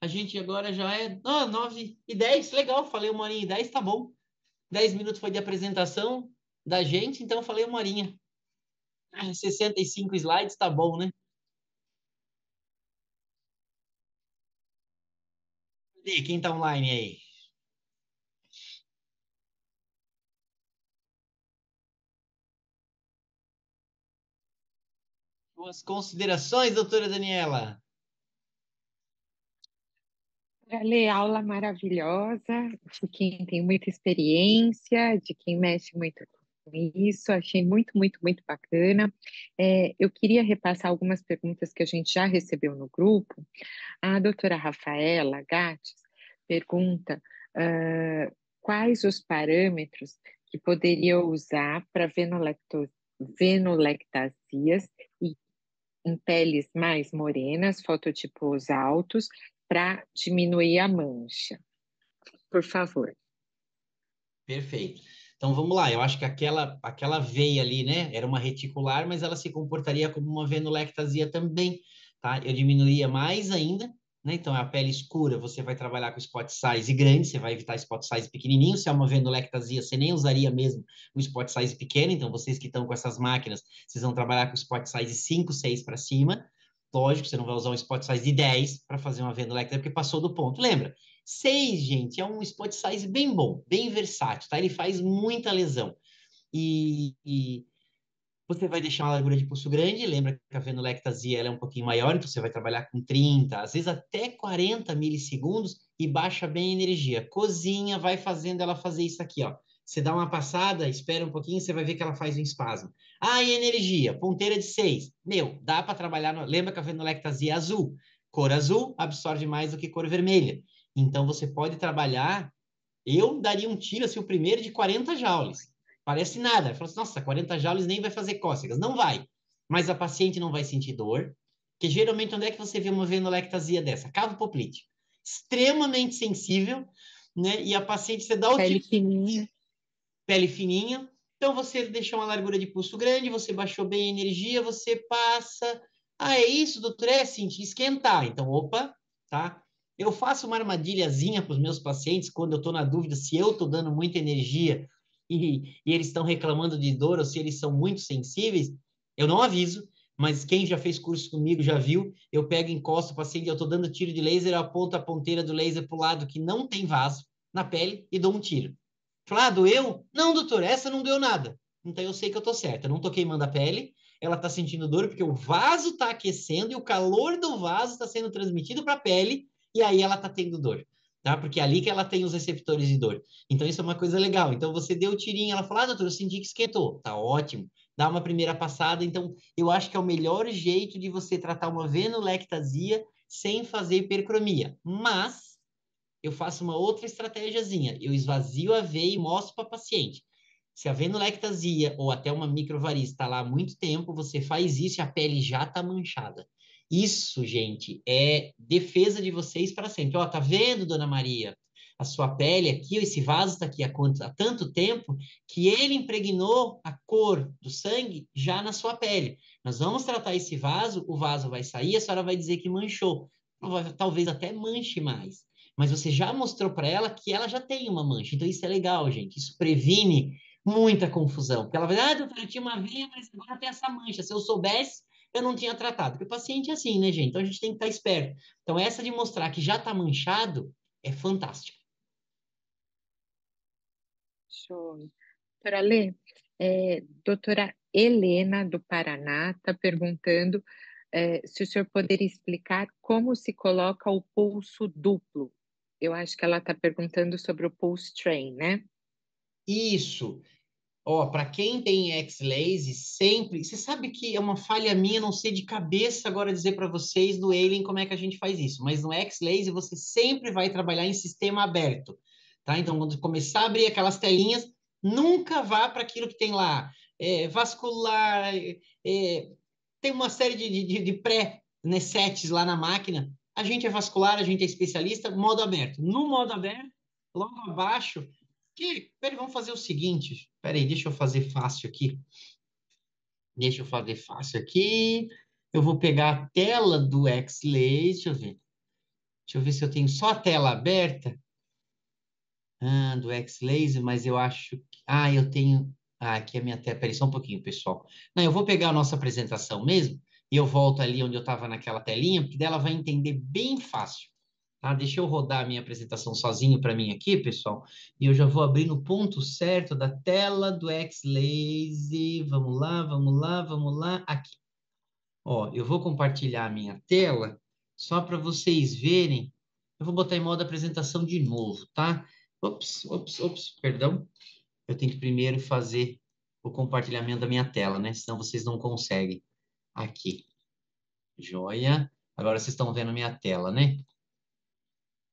a gente agora já é 9h10. Legal, falei 1h10, tá bom. 10 minutos foi de apresentação da gente, então eu falei 1 horinha. 65 slides, tá bom, né? E quem tá online aí? Suas considerações, doutora Daniela? Ler aula maravilhosa, de quem tem muita experiência, de quem mexe muito com isso, achei muito, muito, muito bacana. Eu queria repassar algumas perguntas que a gente já recebeu no grupo. A doutora Rafaela Gates pergunta quais os parâmetros que poderia usar para venolectasias em peles mais morenas, fototipos altos, para diminuir a mancha. Por favor. Perfeito. Então vamos lá, eu acho que aquela veia ali, né, era uma reticular, mas ela se comportaria como uma venulectasia também, tá? Eu diminuía mais ainda, né? Então a pele escura, você vai trabalhar com spot size grande, você vai evitar spot size pequenininho. Se é uma venulectasia, você nem usaria mesmo o spot size pequeno. Então vocês que estão com essas máquinas, vocês vão trabalhar com spot size 5, 6 para cima. Lógico, você não vai usar um spot size de 10 para fazer uma venulectasia, porque passou do ponto. Lembra? 6, gente, é um spot size bem bom, bem versátil, tá? Ele faz muita lesão. E você vai deixar uma largura de pulso grande, lembra que a venulectasia ela é um pouquinho maior, então você vai trabalhar com 30, às vezes até 40 milissegundos e baixa bem a energia. Cozinha, vai fazendo ela fazer isso aqui, ó. Você dá uma passada, espera um pouquinho, você vai ver que ela faz um espasmo. Ah, e energia, ponteira de 6. Meu, dá para trabalhar, lembra que a venulectasia é azul. Cor azul absorve mais do que cor vermelha. Então você pode trabalhar, eu daria um tiro assim, o primeiro de 40 joules. Parece nada. Fala assim, nossa, 40 joules nem vai fazer cócegas. Não vai. Mas a paciente não vai sentir dor, que geralmente onde é que você vê uma venulectasia dessa? Cavo poplíteo. Extremamente sensível, né? E a paciente, você dá o Pele tiro, fininha. pele fininha. Então você deixou uma largura de pulso grande, você baixou bem a energia, você passa. Ah, é isso, doutor? É sentir esquentar. Então, opa, tá? Eu faço uma armadilhazinha para os meus pacientes quando eu estou na dúvida se eu estou dando muita energia e eles estão reclamando de dor ou se eles são muito sensíveis. Eu não aviso, mas quem já fez curso comigo já viu. Eu pego, encosto o paciente, eu estou dando tiro de laser, eu aponto a ponteira do laser para o lado que não tem vaso na pele e dou um tiro. Falar, ah, doeu? Não, doutor, essa não deu nada. Então eu sei que eu tô certa. Eu não tô queimando a pele, ela tá sentindo dor porque o vaso tá aquecendo e o calor do vaso está sendo transmitido para a pele e aí ela tá tendo dor, tá? Porque é ali que ela tem os receptores de dor. Então isso é uma coisa legal. Então você deu o tirinho, ela fala, ah, doutor, eu senti que esquentou. Tá ótimo. Dá uma primeira passada. Então eu acho que é o melhor jeito de você tratar uma venulectasia sem fazer hipercromia. Mas eu faço uma outra estratégiazinha. Eu esvazio a veia e mostro para o paciente. Se a venulectasia ou até uma microvariz está lá há muito tempo, você faz isso e a pele já está manchada. Isso, gente, é defesa de vocês para sempre. Ó, tá vendo, dona Maria? A sua pele aqui, esse vaso está aqui há tanto tempo que ele impregnou a cor do sangue já na sua pele. Nós vamos tratar esse vaso, o vaso vai sair, a senhora vai dizer que manchou. Talvez até manche mais, mas você já mostrou para ela que ela já tem uma mancha. Então, isso é legal, gente. Isso previne muita confusão. Porque ela vai, ah, doutora, eu tinha uma veia, mas agora tem essa mancha. Se eu soubesse, eu não tinha tratado. Porque o paciente é assim, né, gente? Então, a gente tem que estar esperto. Então, essa de mostrar que já está manchado é fantástica. Show. Doutora Lê, doutora Helena, do Paraná, está perguntando se o senhor poderia explicar como se coloca o pulso duplo. Eu acho que ela está perguntando sobre o pulse train, né? Isso. Ó, para quem tem X-Lazy, sempre. Você sabe que é uma falha minha, não sei de cabeça agora dizer para vocês do Alien como é que a gente faz isso, mas no X-Lazy você sempre vai trabalhar em sistema aberto, tá? Então, quando começar a abrir aquelas telinhas, nunca vá para aquilo que tem lá, vascular, tem uma série de pré-sets lá na máquina. A gente é vascular, a gente é especialista, modo aberto. No modo aberto, logo abaixo. Peraí, vamos fazer o seguinte. Peraí, deixa eu fazer fácil aqui. Deixa eu fazer fácil aqui. Eu vou pegar a tela do X-Laser. Deixa eu ver. Deixa eu ver se eu tenho só a tela aberta. Ah, do X-Laser, mas eu acho que. Ah, eu tenho. Ah, aqui é a minha tela. Peraí, só um pouquinho, pessoal. Não, eu vou pegar a nossa apresentação mesmo e eu volto ali onde eu estava naquela telinha, porque dela vai entender bem fácil. Tá? Deixa eu rodar a minha apresentação sozinho para mim aqui, pessoal, e eu já vou abrir no ponto certo da tela do X-Lazy. Vamos lá, vamos lá, vamos lá. Aqui. Ó, eu vou compartilhar a minha tela só para vocês verem. Eu vou botar em modo apresentação de novo, tá? Ops, perdão. Eu tenho que primeiro fazer o compartilhamento da minha tela, né? Senão vocês não conseguem. Aqui. Joia. Agora vocês estão vendo a minha tela, né?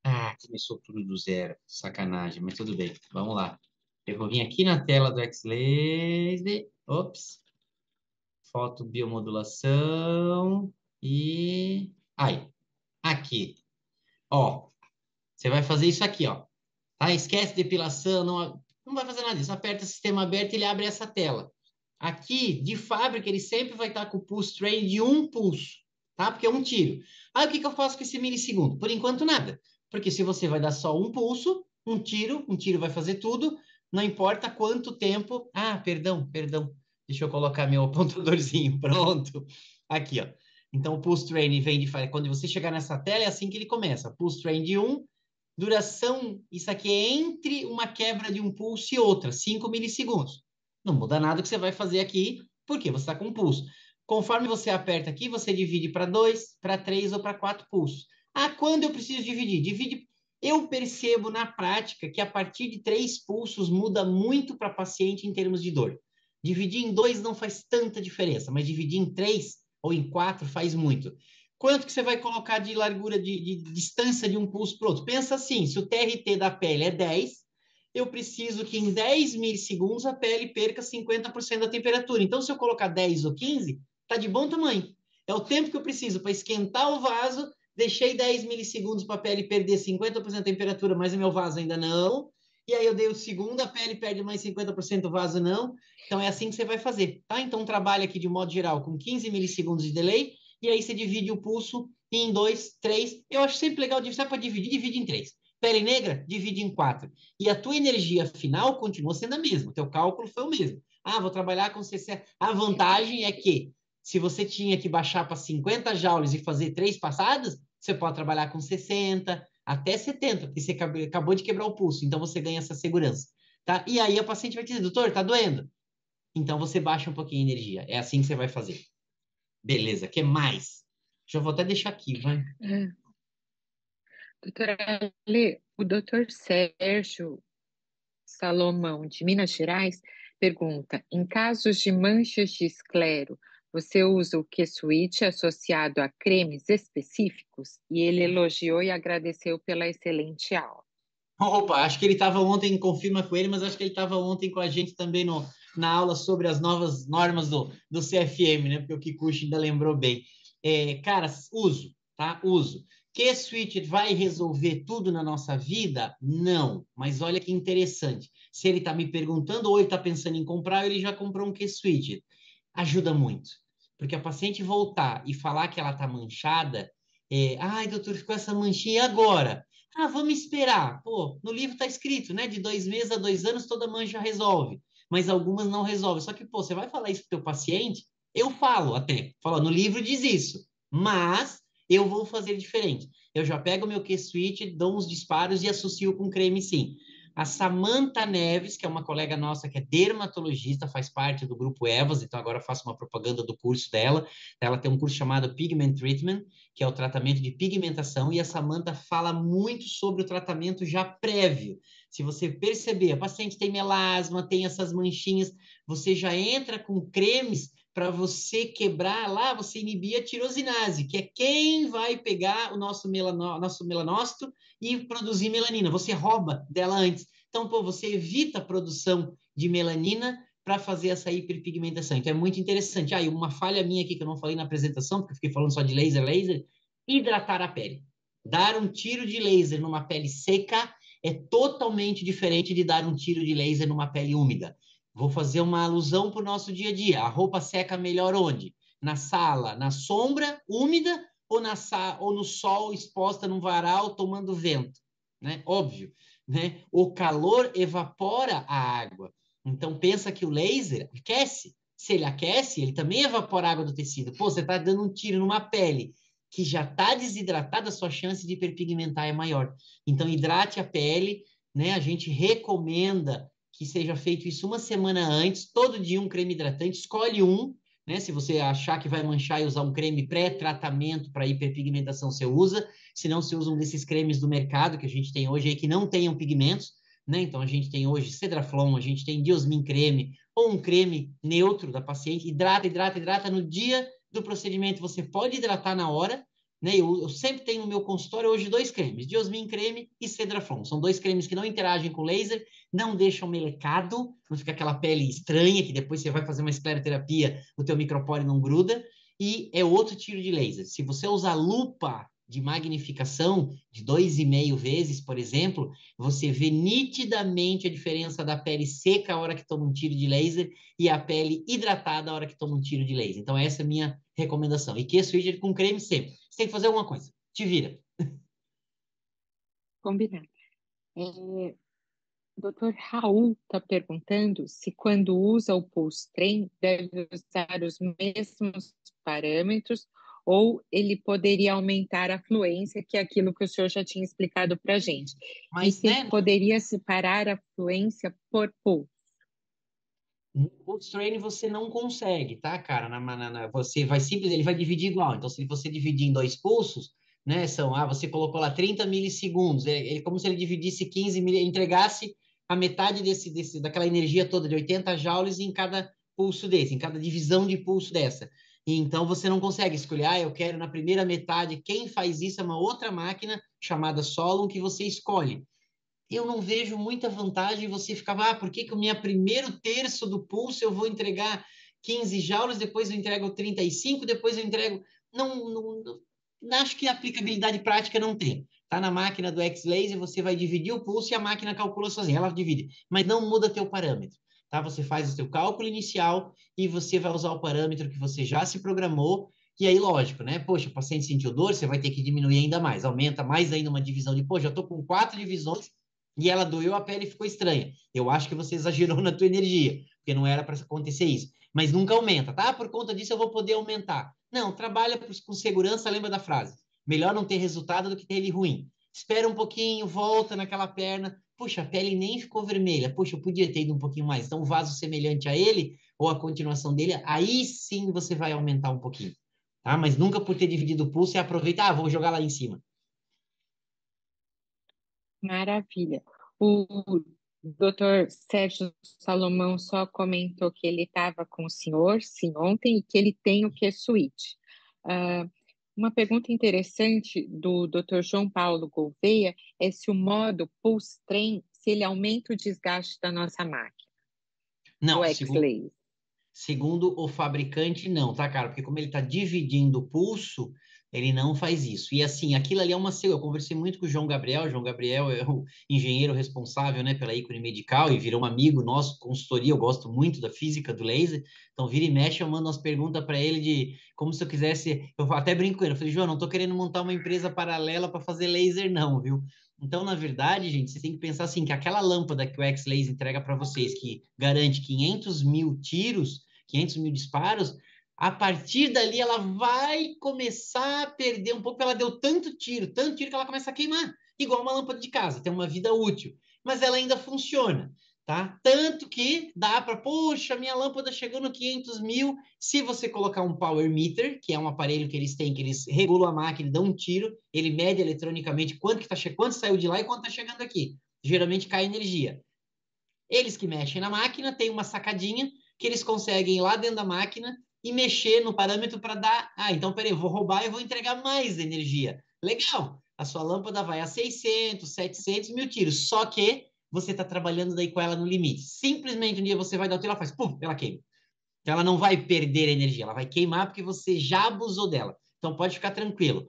Ah, começou tudo do zero. Sacanagem, mas tudo bem. Vamos lá. Eu vou vir aqui na tela do X-Laser. Ops. Foto biomodulação. E... Aí. Aqui. Ó. Você vai fazer isso aqui, ó. Tá? Esquece depilação. Não... Não vai fazer nada disso. Aperta sistema aberto e ele abre essa tela. Aqui, de fábrica, ele sempre vai estar com o pulse train de 1 pulso, tá? Porque é um tiro. Aí, o que eu faço com esse milissegundo? Por enquanto, nada. Porque se você vai dar só um pulso, um tiro vai fazer tudo, não importa quanto tempo... Ah, perdão. Deixa eu colocar meu apontadorzinho. Pronto. Aqui, ó. Então, o pulse train vem de... Quando você chegar nessa tela, é assim que ele começa. Pulse train de 1, duração, isso aqui é entre uma quebra de um pulso e outra, 5 milissegundos. Não muda nada o que você vai fazer aqui, porque você está com um pulso. Conforme você aperta aqui, você divide para 2, para 3 ou para 4 pulsos. Ah, quando eu preciso dividir? Eu percebo na prática que a partir de 3 pulsos muda muito para paciente em termos de dor. Dividir em 2 não faz tanta diferença, mas dividir em 3 ou em 4 faz muito. Quanto que você vai colocar de largura, de distância de um pulso para o outro? Pensa assim, se o TRT da pele é 10, eu preciso que em 10 milissegundos a pele perca 50% da temperatura. Então, se eu colocar 10 ou 15, está de bom tamanho. É o tempo que eu preciso para esquentar o vaso, deixei 10 milissegundos para a pele perder 50% da temperatura, mas o meu vaso ainda não. E aí eu dei o segundo, a pele perde mais 50%, o vaso não. Então, é assim que você vai fazer, tá? Então, trabalha aqui de modo geral com 15 milissegundos de delay, e aí você divide o pulso em 2, 3. Eu acho sempre legal, se é para dividir, divide em 3. Pele negra, divide em 4. E a tua energia final continua sendo a mesma. O teu cálculo foi o mesmo. Ah, vou trabalhar com 60. A vantagem é que, se você tinha que baixar para 50 joules e fazer 3 passadas, você pode trabalhar com 60, até 70, porque você acabou de quebrar o pulso. Então, você ganha essa segurança. Tá? E aí, a paciente vai te dizer, doutor, tá doendo? Então, você baixa um pouquinho a energia. É assim que você vai fazer. Beleza, o que mais? Já vou até deixar aqui, vai. Doutora Ale, o doutor Sérgio Salomão, de Minas Gerais, pergunta: em casos de manchas de esclero, você usa o Q-Switch associado a cremes específicos? E ele elogiou e agradeceu pela excelente aula. Opa, acho que ele estava ontem, confirma com ele, mas acho que ele estava ontem com a gente também na aula sobre as novas normas do CFM, né? Porque o Kikuchi ainda lembrou bem. Cara, uso, tá? Uso. Q-Switch vai resolver tudo na nossa vida? Não. Mas olha que interessante. Se ele está me perguntando ou ele está pensando em comprar, ele já comprou um Q-Switch. Ajuda muito. Porque a paciente voltar e falar que ela está manchada, ai, doutor, ficou essa manchinha, e agora? Ah, vamos esperar. Pô, no livro está escrito, né? De 2 meses a 2 anos, toda mancha resolve. Mas algumas não resolvem. Só que, pô, você vai falar isso para o teu paciente? Eu falo até. Falo, no livro diz isso. Mas eu vou fazer diferente. Eu já pego o meu Q-Switch, dou uns disparos e associo com creme sim. A Samantha Neves, que é uma colega nossa que é dermatologista, faz parte do grupo EVAS, então agora eu faço uma propaganda do curso dela. Ela tem um curso chamado Pigment Treatment, que é o tratamento de pigmentação, e a Samantha fala muito sobre o tratamento já prévio. Se você perceber, a paciente tem melasma, tem essas manchinhas, você já entra com cremes para você quebrar lá, você inibir a tirosinase, que é quem vai pegar o nosso melanócito e produzir melanina. Você rouba dela antes. Então, pô, você evita a produção de melanina para fazer essa hiperpigmentação. Então, é muito interessante. Ah, e uma falha minha aqui que eu não falei na apresentação, porque eu fiquei falando só de laser, hidratar a pele. Dar um tiro de laser numa pele seca é totalmente diferente de dar um tiro de laser numa pele úmida. Vou fazer uma alusão para o nosso dia a dia. A roupa seca melhor onde? Na sala, na sombra, úmida, ou no sol, exposta num varal, tomando vento? Né? Óbvio. Né? O calor evapora a água. Então, pensa que o laser aquece. Se ele aquece, ele também evapora a água do tecido. Pô, você está dando um tiro numa pele que já está desidratada, a sua chance de hiperpigmentar é maior. Então, hidrate a pele, né? A gente recomenda que seja feito isso uma semana antes, todo dia um creme hidratante, escolhe um, né? Se você achar que vai manchar e usar um creme pré-tratamento para hiperpigmentação, você usa. Se não, você usa um desses cremes do mercado que a gente tem hoje aí que não tenham pigmentos, né? Então, a gente tem hoje Cedraflon, a gente tem Diosmin creme, ou um creme neutro da paciente, hidrata no dia do procedimento. Você pode hidratar na hora, né? Eu sempre tenho no meu consultório hoje 2 cremes, Diosmin creme e Cedraflon. São 2 cremes que não interagem com laser, não deixam melecado, não fica aquela pele estranha que depois você vai fazer uma escleroterapia, o teu micropore não gruda, e é outro tiro de laser. Se você usar lupa de magnificação de 2,5 vezes, por exemplo, você vê nitidamente a diferença da pele seca a hora que toma um tiro de laser e a pele hidratada a hora que toma um tiro de laser. Então, essa é a minha recomendação. E Q-Switcher com creme sempre. Você tem que fazer alguma coisa. Te vira. Combinado. Doutor Raul está perguntando se quando usa o Pulse Train deve usar os mesmos parâmetros ou ele poderia aumentar a fluência, que é aquilo que o senhor já tinha explicado para a gente. E Mas, se né, ele poderia separar a fluência por pulso. no Pulse Train você não consegue, tá, cara? Você vai ele vai dividir igual. Então, se você dividir em 2 pulsos, né, você colocou lá 30 milissegundos, é como se ele dividisse 15 entregasse a metade daquela energia toda de 80 joules em cada pulso desse, em cada divisão de pulso dessa. E então você não consegue escolher, eu quero na primeira metade. Quem faz isso é uma outra máquina chamada Solon que você escolhe. Eu não vejo muita vantagem você ficar, por que o meu primeiro terço do pulso eu vou entregar 15 joules, depois eu entrego 35, depois eu entrego... Não, acho que a aplicabilidade prática não tem. Tá na máquina do X-Laser, você vai dividir o pulso e a máquina calcula sozinha, ela divide, mas não muda teu parâmetro. Tá? Você faz o seu cálculo inicial e você vai usar o parâmetro que você já se programou. E aí, lógico, né? Poxa, o paciente sentiu dor, você vai ter que diminuir ainda mais. Aumenta mais ainda uma divisão de, poxa, eu tô com 4 divisões e ela doeu, a pele ficou estranha. Eu acho que você exagerou na tua energia, porque não era para acontecer isso. Mas nunca aumenta, tá? Por conta disso eu vou poder aumentar. Não, trabalha com segurança, lembra da frase. Melhor não ter resultado do que ter ele ruim. Espera um pouquinho, volta naquela perna. Puxa, a pele nem ficou vermelha. Puxa, eu podia ter ido um pouquinho mais. Então, um vaso semelhante a ele, ou a continuação dele, aí sim você vai aumentar um pouquinho. Tá? Mas nunca por ter dividido o pulso e aproveita, vou jogar lá em cima. Maravilha. O doutor Sérgio Salomão só comentou que ele estava com o senhor, sim, ontem, e que ele tem o Q-Switch. Uma pergunta interessante do Dr. João Paulo Gouveia é se o modo Pulse Train, se ele aumenta o desgaste da nossa máquina, do Não, X-Laser. segundo o fabricante, não, tá, cara? Porque como ele está dividindo o pulso, ele não faz isso. E assim, aquilo ali é uma... Eu conversei muito com o João Gabriel. O João Gabriel é o engenheiro responsável, né, pela ícone medical e virou um amigo nosso, consultoria. Eu gosto muito da física do laser. Então, vira e mexe, eu mando umas perguntas para ele de como se eu quisesse... Eu até brinco com ele. Eu falei, João, não tô querendo montar uma empresa paralela para fazer laser, não, viu? Então, na verdade, gente, você tem que pensar assim, que aquela lâmpada que o X-Laser entrega para vocês, que garante 500 mil tiros, 500 mil disparos, a partir dali ela vai começar a perder um pouco. Ela deu tanto tiro que ela começa a queimar, igual uma lâmpada de casa, tem uma vida útil, mas ela ainda funciona, tá? Tanto que dá para, poxa, minha lâmpada chegou no 500 mil. Se você colocar um power meter, que é um aparelho que eles têm, que eles regulam a máquina, dão um tiro, ele mede eletronicamente quanto saiu de lá e quanto está chegando aqui. Geralmente cai energia. Eles que mexem na máquina têm uma sacadinha que eles conseguem ir lá dentro da máquina e mexer no parâmetro para dar... então, peraí, eu vou roubar e vou entregar mais energia. Legal! A sua lâmpada vai a 600, 700 mil tiros, só que você está trabalhando daí com ela no limite. Simplesmente um dia você vai dar o tiro, ela faz, pum, ela queima. Então, ela não vai perder energia, ela vai queimar porque você já abusou dela. Então, pode ficar tranquilo.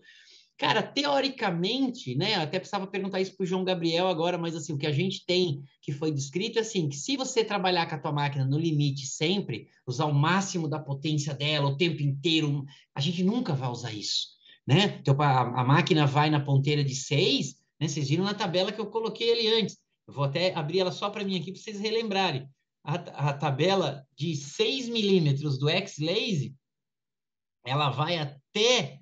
Cara, teoricamente, né? Até precisava perguntar isso para o João Gabriel agora, mas assim, o que a gente tem que foi descrito é assim, que se você trabalhar com a tua máquina no limite sempre, usar o máximo da potência dela o tempo inteiro, a gente nunca vai usar isso, né? Então, a máquina vai na ponteira de 6, né? Vocês viram na tabela que eu coloquei ali antes. Eu vou até abrir ela só para mim aqui para vocês relembrarem. A tabela de 6 milímetros do X-Laser, ela vai até...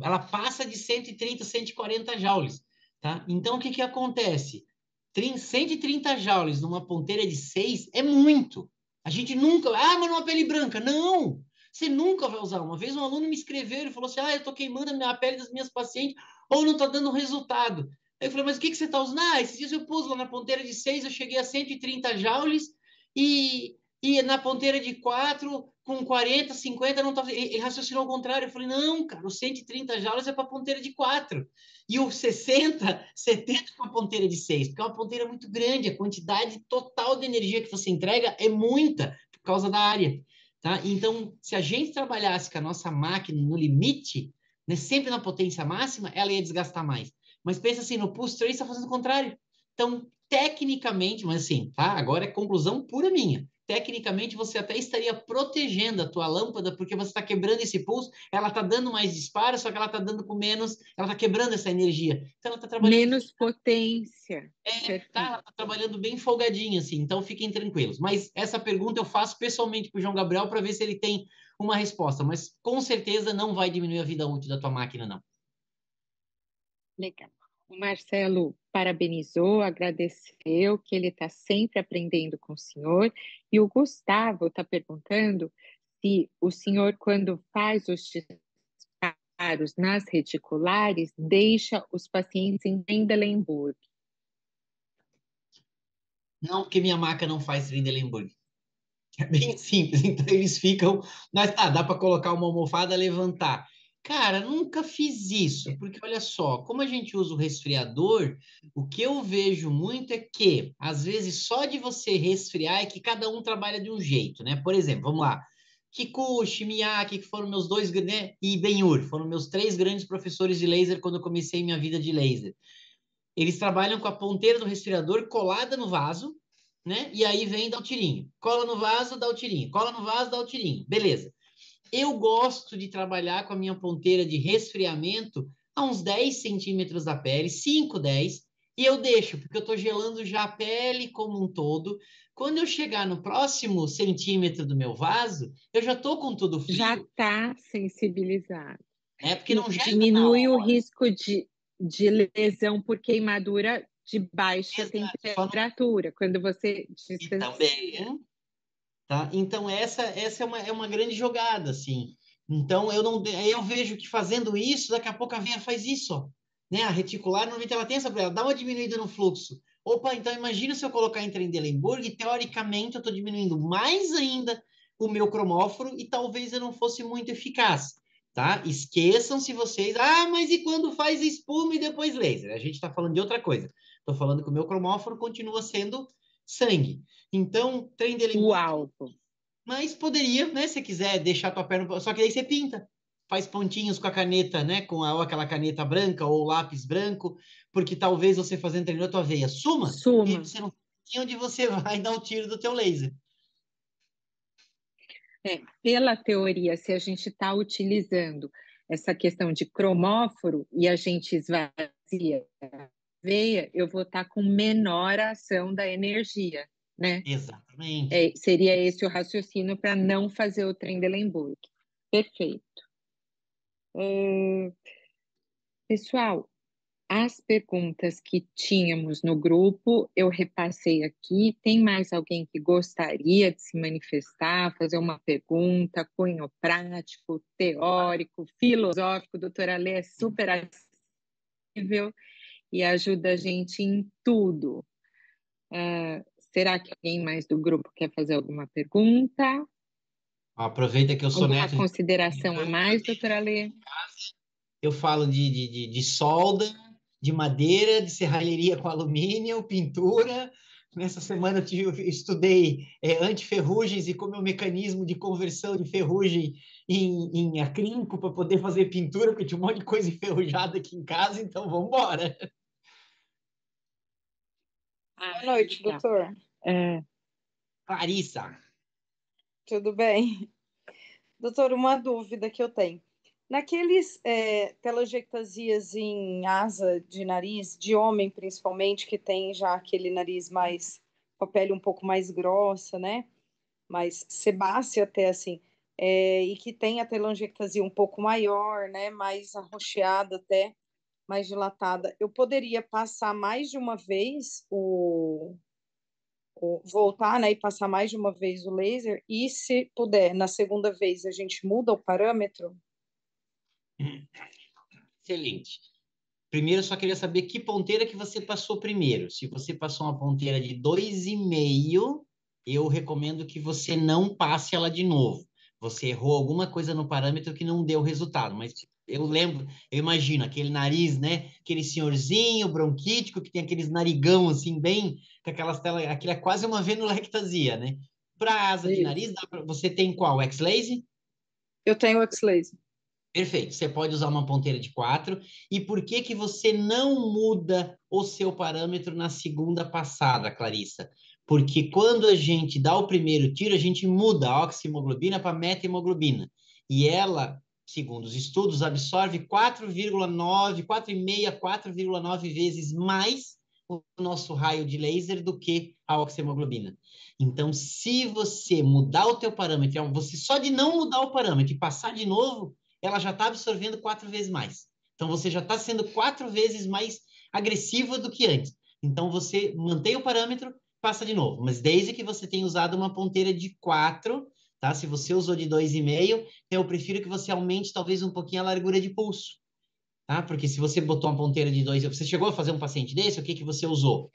Ela passa de 130, 140 joules, tá? Então, o que que acontece? 130 joules numa ponteira de 6 é muito. A gente nunca... mas numa pele branca. Não! Você nunca vai usar. Uma vez um aluno me escreveu, e falou assim, eu tô queimando a pele das minhas pacientes ou não tá dando resultado. Aí eu falei, mas o que que você tá usando? Esses dias eu pus lá na ponteira de 6, eu cheguei a 130 joules e na ponteira de 4, com 40, 50, não tava... Ele raciocinou ao contrário. Eu falei, não, cara, o 130 joules é para ponteira de 4. E o 60, 70 com a ponteira de 6, porque é uma ponteira muito grande. A quantidade total de energia que você entrega é muita, por causa da área. Tá? Então, se a gente trabalhasse com a nossa máquina no limite, né? Sempre na potência máxima, ela ia desgastar mais. Mas pensa assim, no pulse trace está fazendo o contrário. Então, tecnicamente, mas assim, tá? Agora é conclusão pura minha. Tecnicamente, você até estaria protegendo a tua lâmpada, porque você está quebrando esse pulso, ela está dando mais disparo, só que ela está dando com menos, ela está quebrando essa energia. Então, ela está trabalhando... Menos potência. Tá, ela está trabalhando bem folgadinha, assim, então fiquem tranquilos. Mas essa pergunta eu faço pessoalmente para o João Gabriel para ver se ele tem uma resposta, mas com certeza não vai diminuir a vida útil da tua máquina, não. Legal. O Marcelo parabenizou, agradeceu, que ele está sempre aprendendo com o senhor. E o Gustavo está perguntando se o senhor, quando faz os disparos nas reticulares, deixa os pacientes em Trendelenburg. Não, porque minha maca não faz Trendelenburg. É bem simples, então eles ficam... Mas tá, dá para colocar uma almofada, levantar. Cara, nunca fiz isso, porque olha só, como a gente usa o resfriador, o que eu vejo muito é que, às vezes, só de você resfriar é que cada um trabalha de um jeito, né? Por exemplo, vamos lá, Kikuchi, Miyake, que foram meus dois, né? E Ben-Hur, foram meus 3 grandes professores de laser quando eu comecei minha vida de laser. Eles trabalham com a ponteira do resfriador colada no vaso, né? E aí vem dá o tirinho. Cola no vaso, dá o tirinho. Cola no vaso, dá o tirinho. Beleza. Eu gosto de trabalhar com a minha ponteira de resfriamento a uns 10 centímetros da pele, 5, 10, e eu deixo, porque eu estou gelando já a pele como um todo. Quando eu chegar no próximo centímetro do meu vaso, eu já estou com tudo Já frio, está sensibilizado. né? Porque E não gela na diminui o hora. risco de lesão por queimadura de baixa Exato. temperatura, quando você E distancia. também, tá? Então, essa é uma grande jogada, assim. Então, eu vejo que fazendo isso, daqui a pouco a veia faz isso, ó, né? A reticular, normalmente ela tem essa, ela dá uma diminuída no fluxo. Opa, então imagina se eu colocar em Trendelenburg, teoricamente eu estou diminuindo mais ainda o meu cromóforo e talvez eu não fosse muito eficaz, tá? Esqueçam-se vocês, mas e quando faz espuma e depois laser? A gente está falando de outra coisa. Estou falando que o meu cromóforo continua sendo sangue. Então, O Trendelenburg, alvo. mas poderia, né, se quiser deixar tua perna, só que aí você pinta, faz pontinhos com a caneta, né, ou aquela caneta branca ou lápis branco, porque talvez você fazendo treino a tua veia suma e Suma. você não sabe onde você vai dar o tiro do teu laser. Pela teoria, se a gente está utilizando essa questão de cromóforo e a gente esvazia a veia, eu vou estar com menor ação da energia, né? Exatamente. Seria esse o raciocínio para não fazer o Trendelenburg. Perfeito. Pessoal, as perguntas que tínhamos no grupo, eu repassei aqui. Tem mais alguém que gostaria de se manifestar, fazer uma pergunta, cunho prático, teórico, filosófico? Doutora Lê é super acessível e ajuda a gente em tudo. Será que alguém mais do grupo quer fazer alguma pergunta? Aproveita que eu sou Alguma neto de... consideração a mais, doutora Lê? Eu falo de solda, de madeira, de serralheria com alumínio, pintura. Nessa semana eu estudei antiferrugens e como é o mecanismo de conversão de ferrugem em acrílico para poder fazer pintura, porque tinha um monte de coisa enferrujada aqui em casa, então vamos embora. Boa noite, Legal. doutor. Clarissa. Tudo bem? Doutor, uma dúvida que eu tenho. Naqueles telangiectasias em asa de nariz, de homem principalmente, que tem já aquele nariz mais, com a pele um pouco mais grossa, né? Mais sebácea até assim, e que tem a telangiectasia um pouco maior, né? Mais arroxeada até, mais dilatada. Eu poderia passar mais de uma vez voltar, né, e passar mais de uma vez o laser, e se puder, na segunda vez a gente muda o parâmetro? Excelente. Primeiro, eu só queria saber que ponteira que você passou primeiro. Se você passou uma ponteira de 2,5, eu recomendo que você não passe ela de novo. Você errou alguma coisa no parâmetro que não deu resultado. Mas eu lembro, eu imagino, aquele nariz, né? Aquele senhorzinho bronquítico que tem aqueles narigão assim, bem, com aquelas telas, aquilo é quase uma venulectasia, né? Para asa de Isso. nariz, você tem qual? X-Laser? Eu tenho o X-laser. Perfeito. Você pode usar uma ponteira de 4. E por que que você não muda o seu parâmetro na segunda passada, Clarissa? Porque quando a gente dá o primeiro tiro, a gente muda a oxihemoglobina para meta-hemoglobina. E ela, segundo os estudos, absorve 4,9, 4,5, 4,9 vezes mais o nosso raio de laser do que a oxihemoglobina. Então, se você mudar o teu parâmetro, você só de não mudar o parâmetro e passar de novo, ela já está absorvendo 4 vezes mais. Então, você já está sendo 4 vezes mais agressiva do que antes. Então, você mantém o parâmetro, passa de novo. Mas desde que você tenha usado uma ponteira de 4, tá? Se você usou de 2,5, eu prefiro que você aumente talvez um pouquinho a largura de pulso, tá? Porque se você botou uma ponteira de 2, você chegou a fazer um paciente desse, o que que você usou?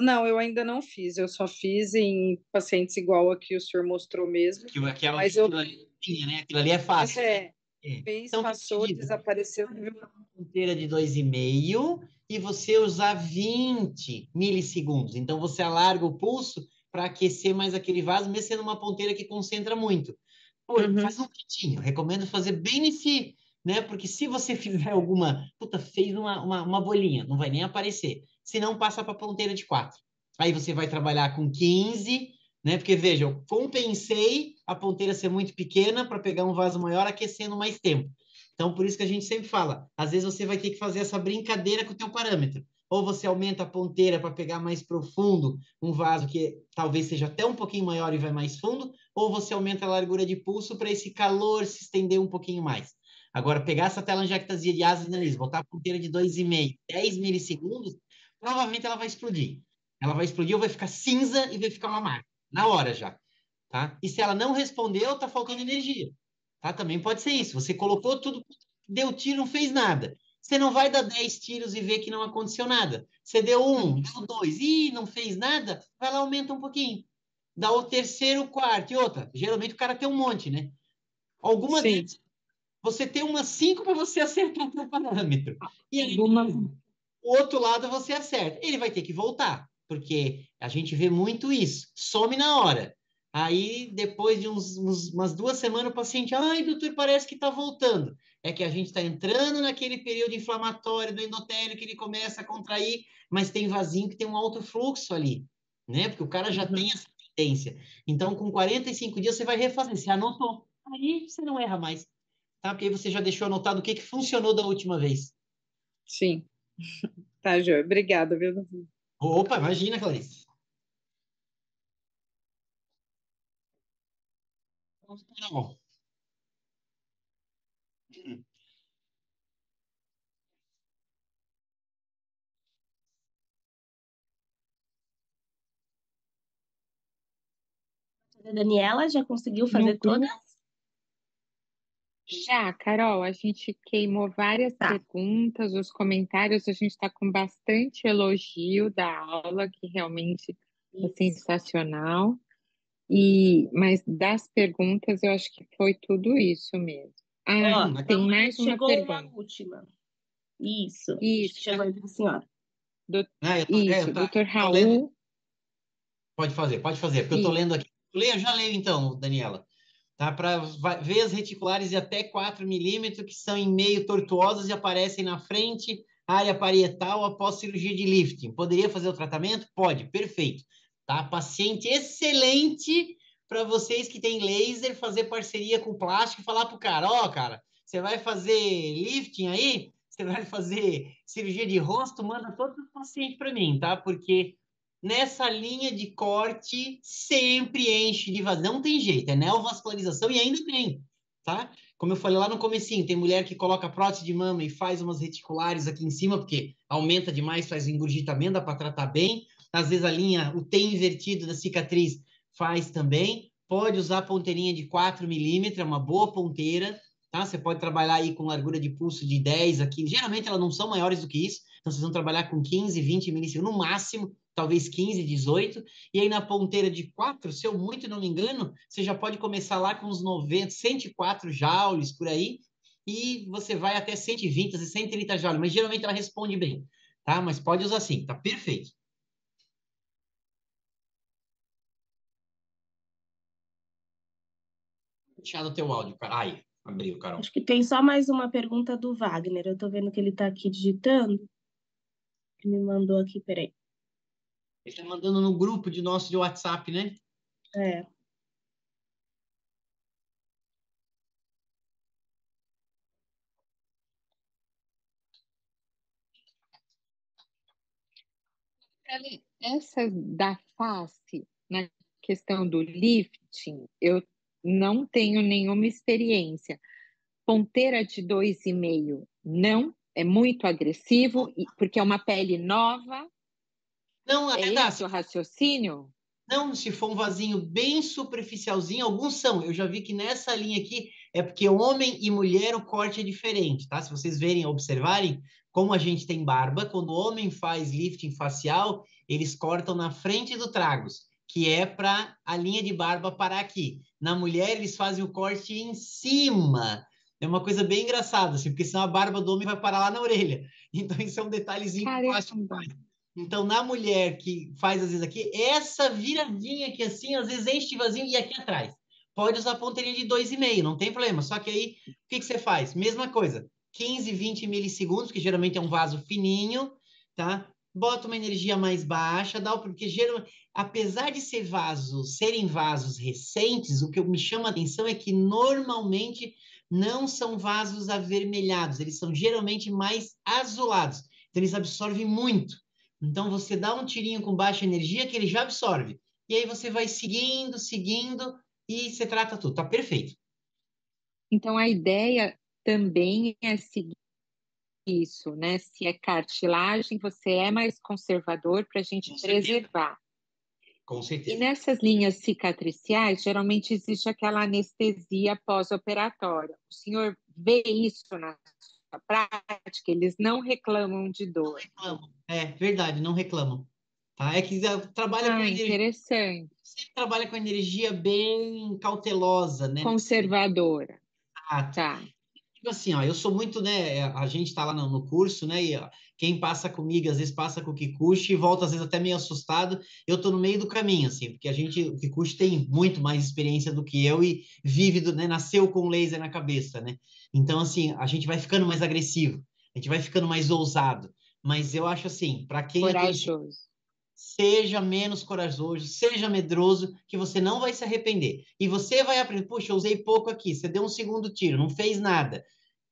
Não, eu ainda não fiz, eu só fiz em pacientes igual a que o senhor mostrou mesmo, mas eu Aquilo ali, né? Aquilo ali é fácil. é, É. fez, Então, o que eu te passou, digo? desapareceu. Ponteira de 2,5 e você usar 20 milissegundos. Então, você alarga o pulso para aquecer mais aquele vaso, mesmo sendo uma ponteira que concentra muito. Pô, faz um tantinho. Recomendo fazer bem nesse, né? Porque se você fizer alguma... Puta, fez uma bolinha, não vai nem aparecer. Se não, passa para ponteira de 4. Aí você vai trabalhar com 15, né? Porque, veja, eu compensei a ponteira ser muito pequena para pegar um vaso maior, aquecendo mais tempo. Então, por isso que a gente sempre fala, às vezes você vai ter que fazer essa brincadeira com o teu parâmetro. Ou você aumenta a ponteira para pegar mais profundo, um vaso que talvez seja até um pouquinho maior e vai mais fundo, ou você aumenta a largura de pulso para esse calor se estender um pouquinho mais. Agora, pegar essa telangiectasia de asa de nariz, botar a ponteira de 2,5, 10 milissegundos, provavelmente ela vai explodir. Ela vai explodir ou vai ficar cinza e vai ficar uma marca, na hora já. Tá? E se ela não respondeu, tá faltando energia. Tá? Também pode ser isso. Você colocou tudo, deu tiro, não fez nada. Você não vai dar 10 tiros e ver que não aconteceu nada. Você deu um, deu dois, e não fez nada, vai lá, aumenta um pouquinho. Dá o terceiro, o quarto e outra. Geralmente o cara tem um monte, né? Alguma Sim. deles, você tem umas 5 para você acertar o parâmetro. E aí, o outro lado você acerta. Ele vai ter que voltar, porque a gente vê muito isso. Some na hora. Aí, depois de umas 2 semanas, o paciente, ai, doutor, parece que está voltando. É que a gente está entrando naquele período inflamatório do endotélio que ele começa a contrair, mas tem vasinho que tem um alto fluxo ali, né? Porque o cara já tem essa tendência. Então, com 45 dias, você vai refazer. Você anotou. Aí você não erra mais, tá? Porque aí você já deixou anotado o que que funcionou da última vez. Sim, tá, Joia. Obrigada, viu? Opa, imagina, Clarice. Não. A Daniela já conseguiu No fazer grupo, todas? já, Carol, a gente queimou várias Tá. perguntas, os comentários, a gente está com bastante elogio da aula, que realmente é Isso. sensacional. Mas das perguntas, eu acho que foi tudo isso mesmo. Ah, Ó, tem mais uma chegou uma pergunta. última. Isso. Acho que Isso, chegou aí para a senhora. do- Ah, isso, doutor eu tô lendo. Raul, Pode fazer, porque eu tô isso. lendo aqui. Já leio então, Daniela. Tá? Para veias reticulares de até 4 milímetros, que são em meio tortuosas e aparecem na frente, área parietal após cirurgia de lifting. Poderia fazer o tratamento? Pode, perfeito. Tá? Paciente excelente para vocês que têm laser, fazer parceria com plástico e falar pro cara, ó, cara, você vai fazer lifting aí? Você vai fazer cirurgia de rosto? Manda todos os pacientes para mim, tá? Porque nessa linha de corte sempre enche de vazio. Não tem jeito, é neovascularização e ainda tem, tá? Como eu falei lá no comecinho, tem mulher que coloca prótese de mama e faz umas reticulares aqui em cima, porque aumenta demais, faz engurgitamento, dá para tratar bem. Às vezes a linha, o T invertido da cicatriz faz também. Pode usar ponteirinha de 4 milímetros, é uma boa ponteira, tá? Você pode trabalhar aí com largura de pulso de 10 aqui. Geralmente elas não são maiores do que isso, então vocês vão trabalhar com 15, 20 milissegundos no máximo, talvez 15, 18, e aí na ponteira de 4, se eu muito não me engano, você já pode começar lá com uns 90, 104 joules por aí, e você vai até 120, 130 joules, mas geralmente ela responde bem, tá? Mas pode usar assim, tá perfeito. Fechado o teu áudio, cara. Aí. Abriu, Carol. Acho que tem só mais uma pergunta do Wagner. Eu tô vendo que ele tá aqui digitando. Ele me mandou aqui, peraí. Ele está mandando no grupo de nosso de WhatsApp, né? É. Essa da face, na questão do lifting, eu não tenho nenhuma experiência. Ponteira de 2,5, não, é muito agressivo, porque é uma pele nova. Não, É até dá. esse o raciocínio? Não, se for um vasinho bem superficialzinho, alguns são. Eu já vi que nessa linha aqui é porque homem e mulher o corte é diferente, tá? Se vocês verem, observarem, como a gente tem barba, quando o homem faz lifting facial, eles cortam na frente do tragus, que é para a linha de barba parar aqui. Na mulher, eles fazem o corte em cima. É uma coisa bem engraçada, assim, porque senão a barba do homem vai parar lá na orelha. Então, isso é um detalhezinho que o plástico Caramba! faz. Então, na mulher que faz, às vezes, aqui, essa viradinha aqui, assim, às vezes enche de vazio e aqui atrás. Pode usar ponteirinha de 2,5, não tem problema. Só que aí, o que você faz? Mesma coisa, 15, 20 milissegundos, que geralmente é um vaso fininho, tá? Bota uma energia mais baixa, porque geralmente, apesar de serem vasos recentes, o que me chama a atenção é que normalmente não são vasos avermelhados, eles são geralmente mais azulados. Então, eles absorvem muito. Então, você dá um tirinho com baixa energia que ele já absorve. E aí você vai seguindo, seguindo e você trata tudo. Tá perfeito. Então, a ideia também é seguir isso, né? Se é cartilagem, você é mais conservador para a gente preservar. Com E certeza. nessas linhas cicatriciais, geralmente existe aquela anestesia pós-operatória. O senhor vê isso na sua prática? Eles não reclamam de Não dor. reclamam. É verdade, não reclamam. Tá? É que trabalha com energia, Interessante. sempre trabalha com energia bem cautelosa, né? Conservadora. Exato. Tá. Tipo assim, ó, eu sou muito, né? A gente tá lá no curso, né? E ó, quem passa comigo, às vezes passa com o Kikuchi e volta, às vezes, até meio assustado. Eu tô no meio do caminho, assim, porque o Kikuchi tem muito mais experiência do que eu e vive, né? Nasceu com laser na cabeça, né? Então, assim, a gente vai ficando mais agressivo, a gente vai ficando mais ousado. Mas eu acho assim, para quem aconselha, Corajoso. seja menos corajoso, seja medroso, que você não vai se arrepender. E você vai aprender, puxa, eu usei pouco aqui, você deu um segundo tiro, não fez nada.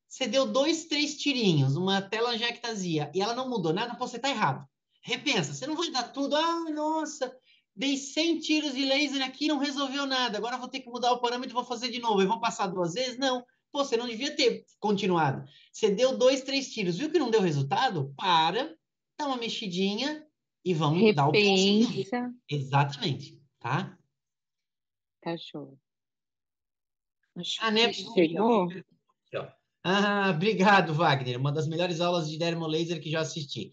Você deu 2, 3 tirinhos, uma telangiectasia, e ela não mudou nada, pô, você tá errado. Repensa, você não vai dar tudo, nossa, dei 100 tiros de laser aqui, não resolveu nada, agora vou ter que mudar o parâmetro e vou fazer de novo, eu vou passar 2 vezes? Não. Pô, você não devia ter continuado. Você deu 2, 3 tiros, viu que não deu resultado? Para, dá uma mexidinha e vamos dar o próximo. Repensa. Exatamente, tá? Tá show. Acho Ah, né? que chegou. Obrigado, Wagner. Uma das melhores aulas de dermolaser que já assisti.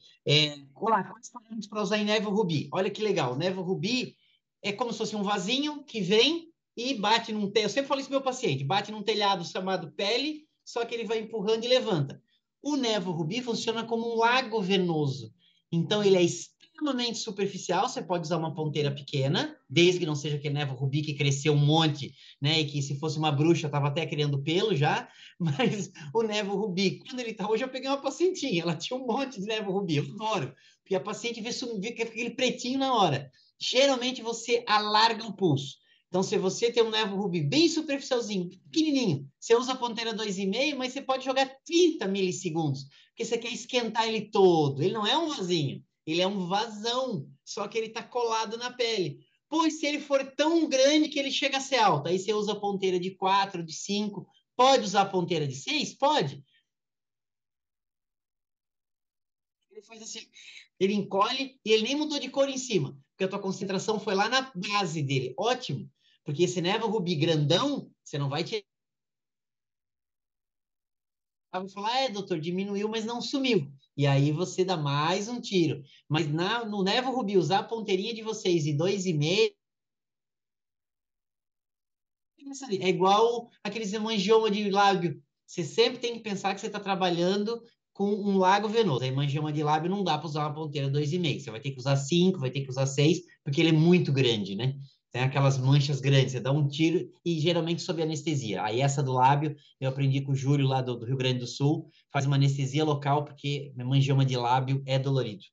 Olá, quais parâmetros para usar em Nevo Ruby? Olha que legal. O Nevo Ruby é como se fosse um vasinho que vem e bate num telhado. Eu sempre falo isso pro meu paciente: bate num telhado chamado pele, só que ele vai empurrando e levanta. O Nevo Ruby funciona como um lago venoso. Então, ele é extremamente superficial. Você pode usar uma ponteira pequena, desde que não seja aquele Nevo Ruby que cresceu um monte, né? E que se fosse uma bruxa, estava até criando pelo já. Mas o Nevo Ruby, quando ele tá hoje, eu peguei uma pacientinha, ela tinha um monte de Nevo Ruby, eu adoro, porque a paciente vê aquele pretinho na hora. Geralmente você alarga o pulso. Então, se você tem um Nevo Ruby bem superficialzinho, pequenininho, você usa a ponteira 2,5, mas você pode jogar 30 milissegundos, porque você quer esquentar ele todo. Ele não é um vasinho, ele é um vazão, só que ele está colado na pele. Pois se ele for tão grande que ele chega a ser alto, aí você usa a ponteira de 4, de 5, pode usar a ponteira de 6? Pode. Ele faz assim, ele encolhe e ele nem mudou de cor em cima, porque a tua concentração foi lá na base dele. Ótimo, porque esse Nevo Ruby grandão, você não vai tirar. Vai falar, doutor, diminuiu, mas não sumiu. E aí você dá mais um tiro. Mas no Nevo Ruby, usar a ponteirinha de vocês de 2,5, é igual aqueles hemangioma de lábio. Você sempre tem que pensar que você está trabalhando com um lago venoso. A hemangioma de lábio não dá para usar uma ponteira 2,5. Você vai ter que usar 5, vai ter que usar 6, porque ele é muito grande, né? tem aquelas manchas grandes, você dá um tiro e geralmente sob anestesia. Aí essa do lábio, eu aprendi com o Júlio lá do Rio Grande do Sul, faz uma anestesia local, porque hemangioma de lábio é dolorido.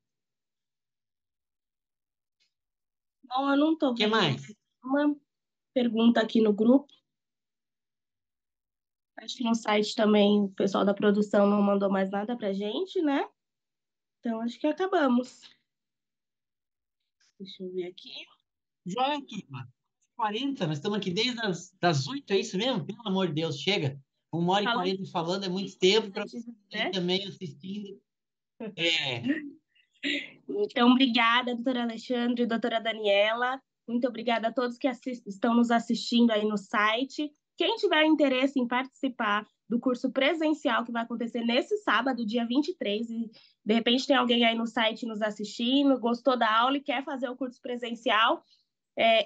Bom, eu não estou O que vendo mais? uma pergunta aqui no grupo. Acho que no site também o pessoal da produção não mandou mais nada pra gente, né? Então acho que acabamos. Deixa eu ver aqui. Já aqui, mano. 40, nós estamos aqui desde das 8, é isso mesmo? Pelo amor de Deus, chega. 1h40 falando é muito tempo para você né? também assistindo. É, Então, obrigada, doutora Alexandre, doutora Daniela. Muito obrigada a todos que estão nos assistindo aí no site. Quem tiver interesse em participar do curso presencial que vai acontecer nesse sábado, dia 23, e de repente tem alguém aí no site nos assistindo, gostou da aula e quer fazer o curso presencial,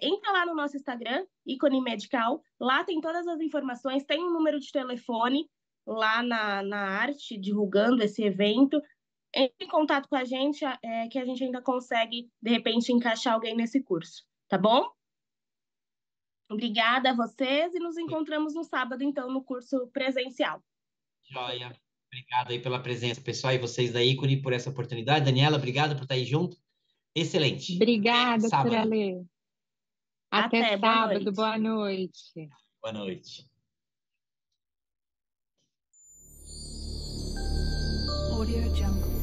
entra lá no nosso Instagram, ícone medical. Lá tem todas as informações, tem um número de telefone lá na arte, divulgando esse evento. Entre em contato com a gente, que a gente ainda consegue, de repente, encaixar alguém nesse curso, tá bom? Obrigada a vocês e nos encontramos no sábado, então, no curso presencial. joia. Obrigado aí pela presença, pessoal, e vocês da Ícone por essa oportunidade. Daniela, obrigado por estar aí junto. Excelente. Obrigada, Até sábado. doutora Lê. Até boa sábado, noite. boa noite. Boa noite. Audio Jungle.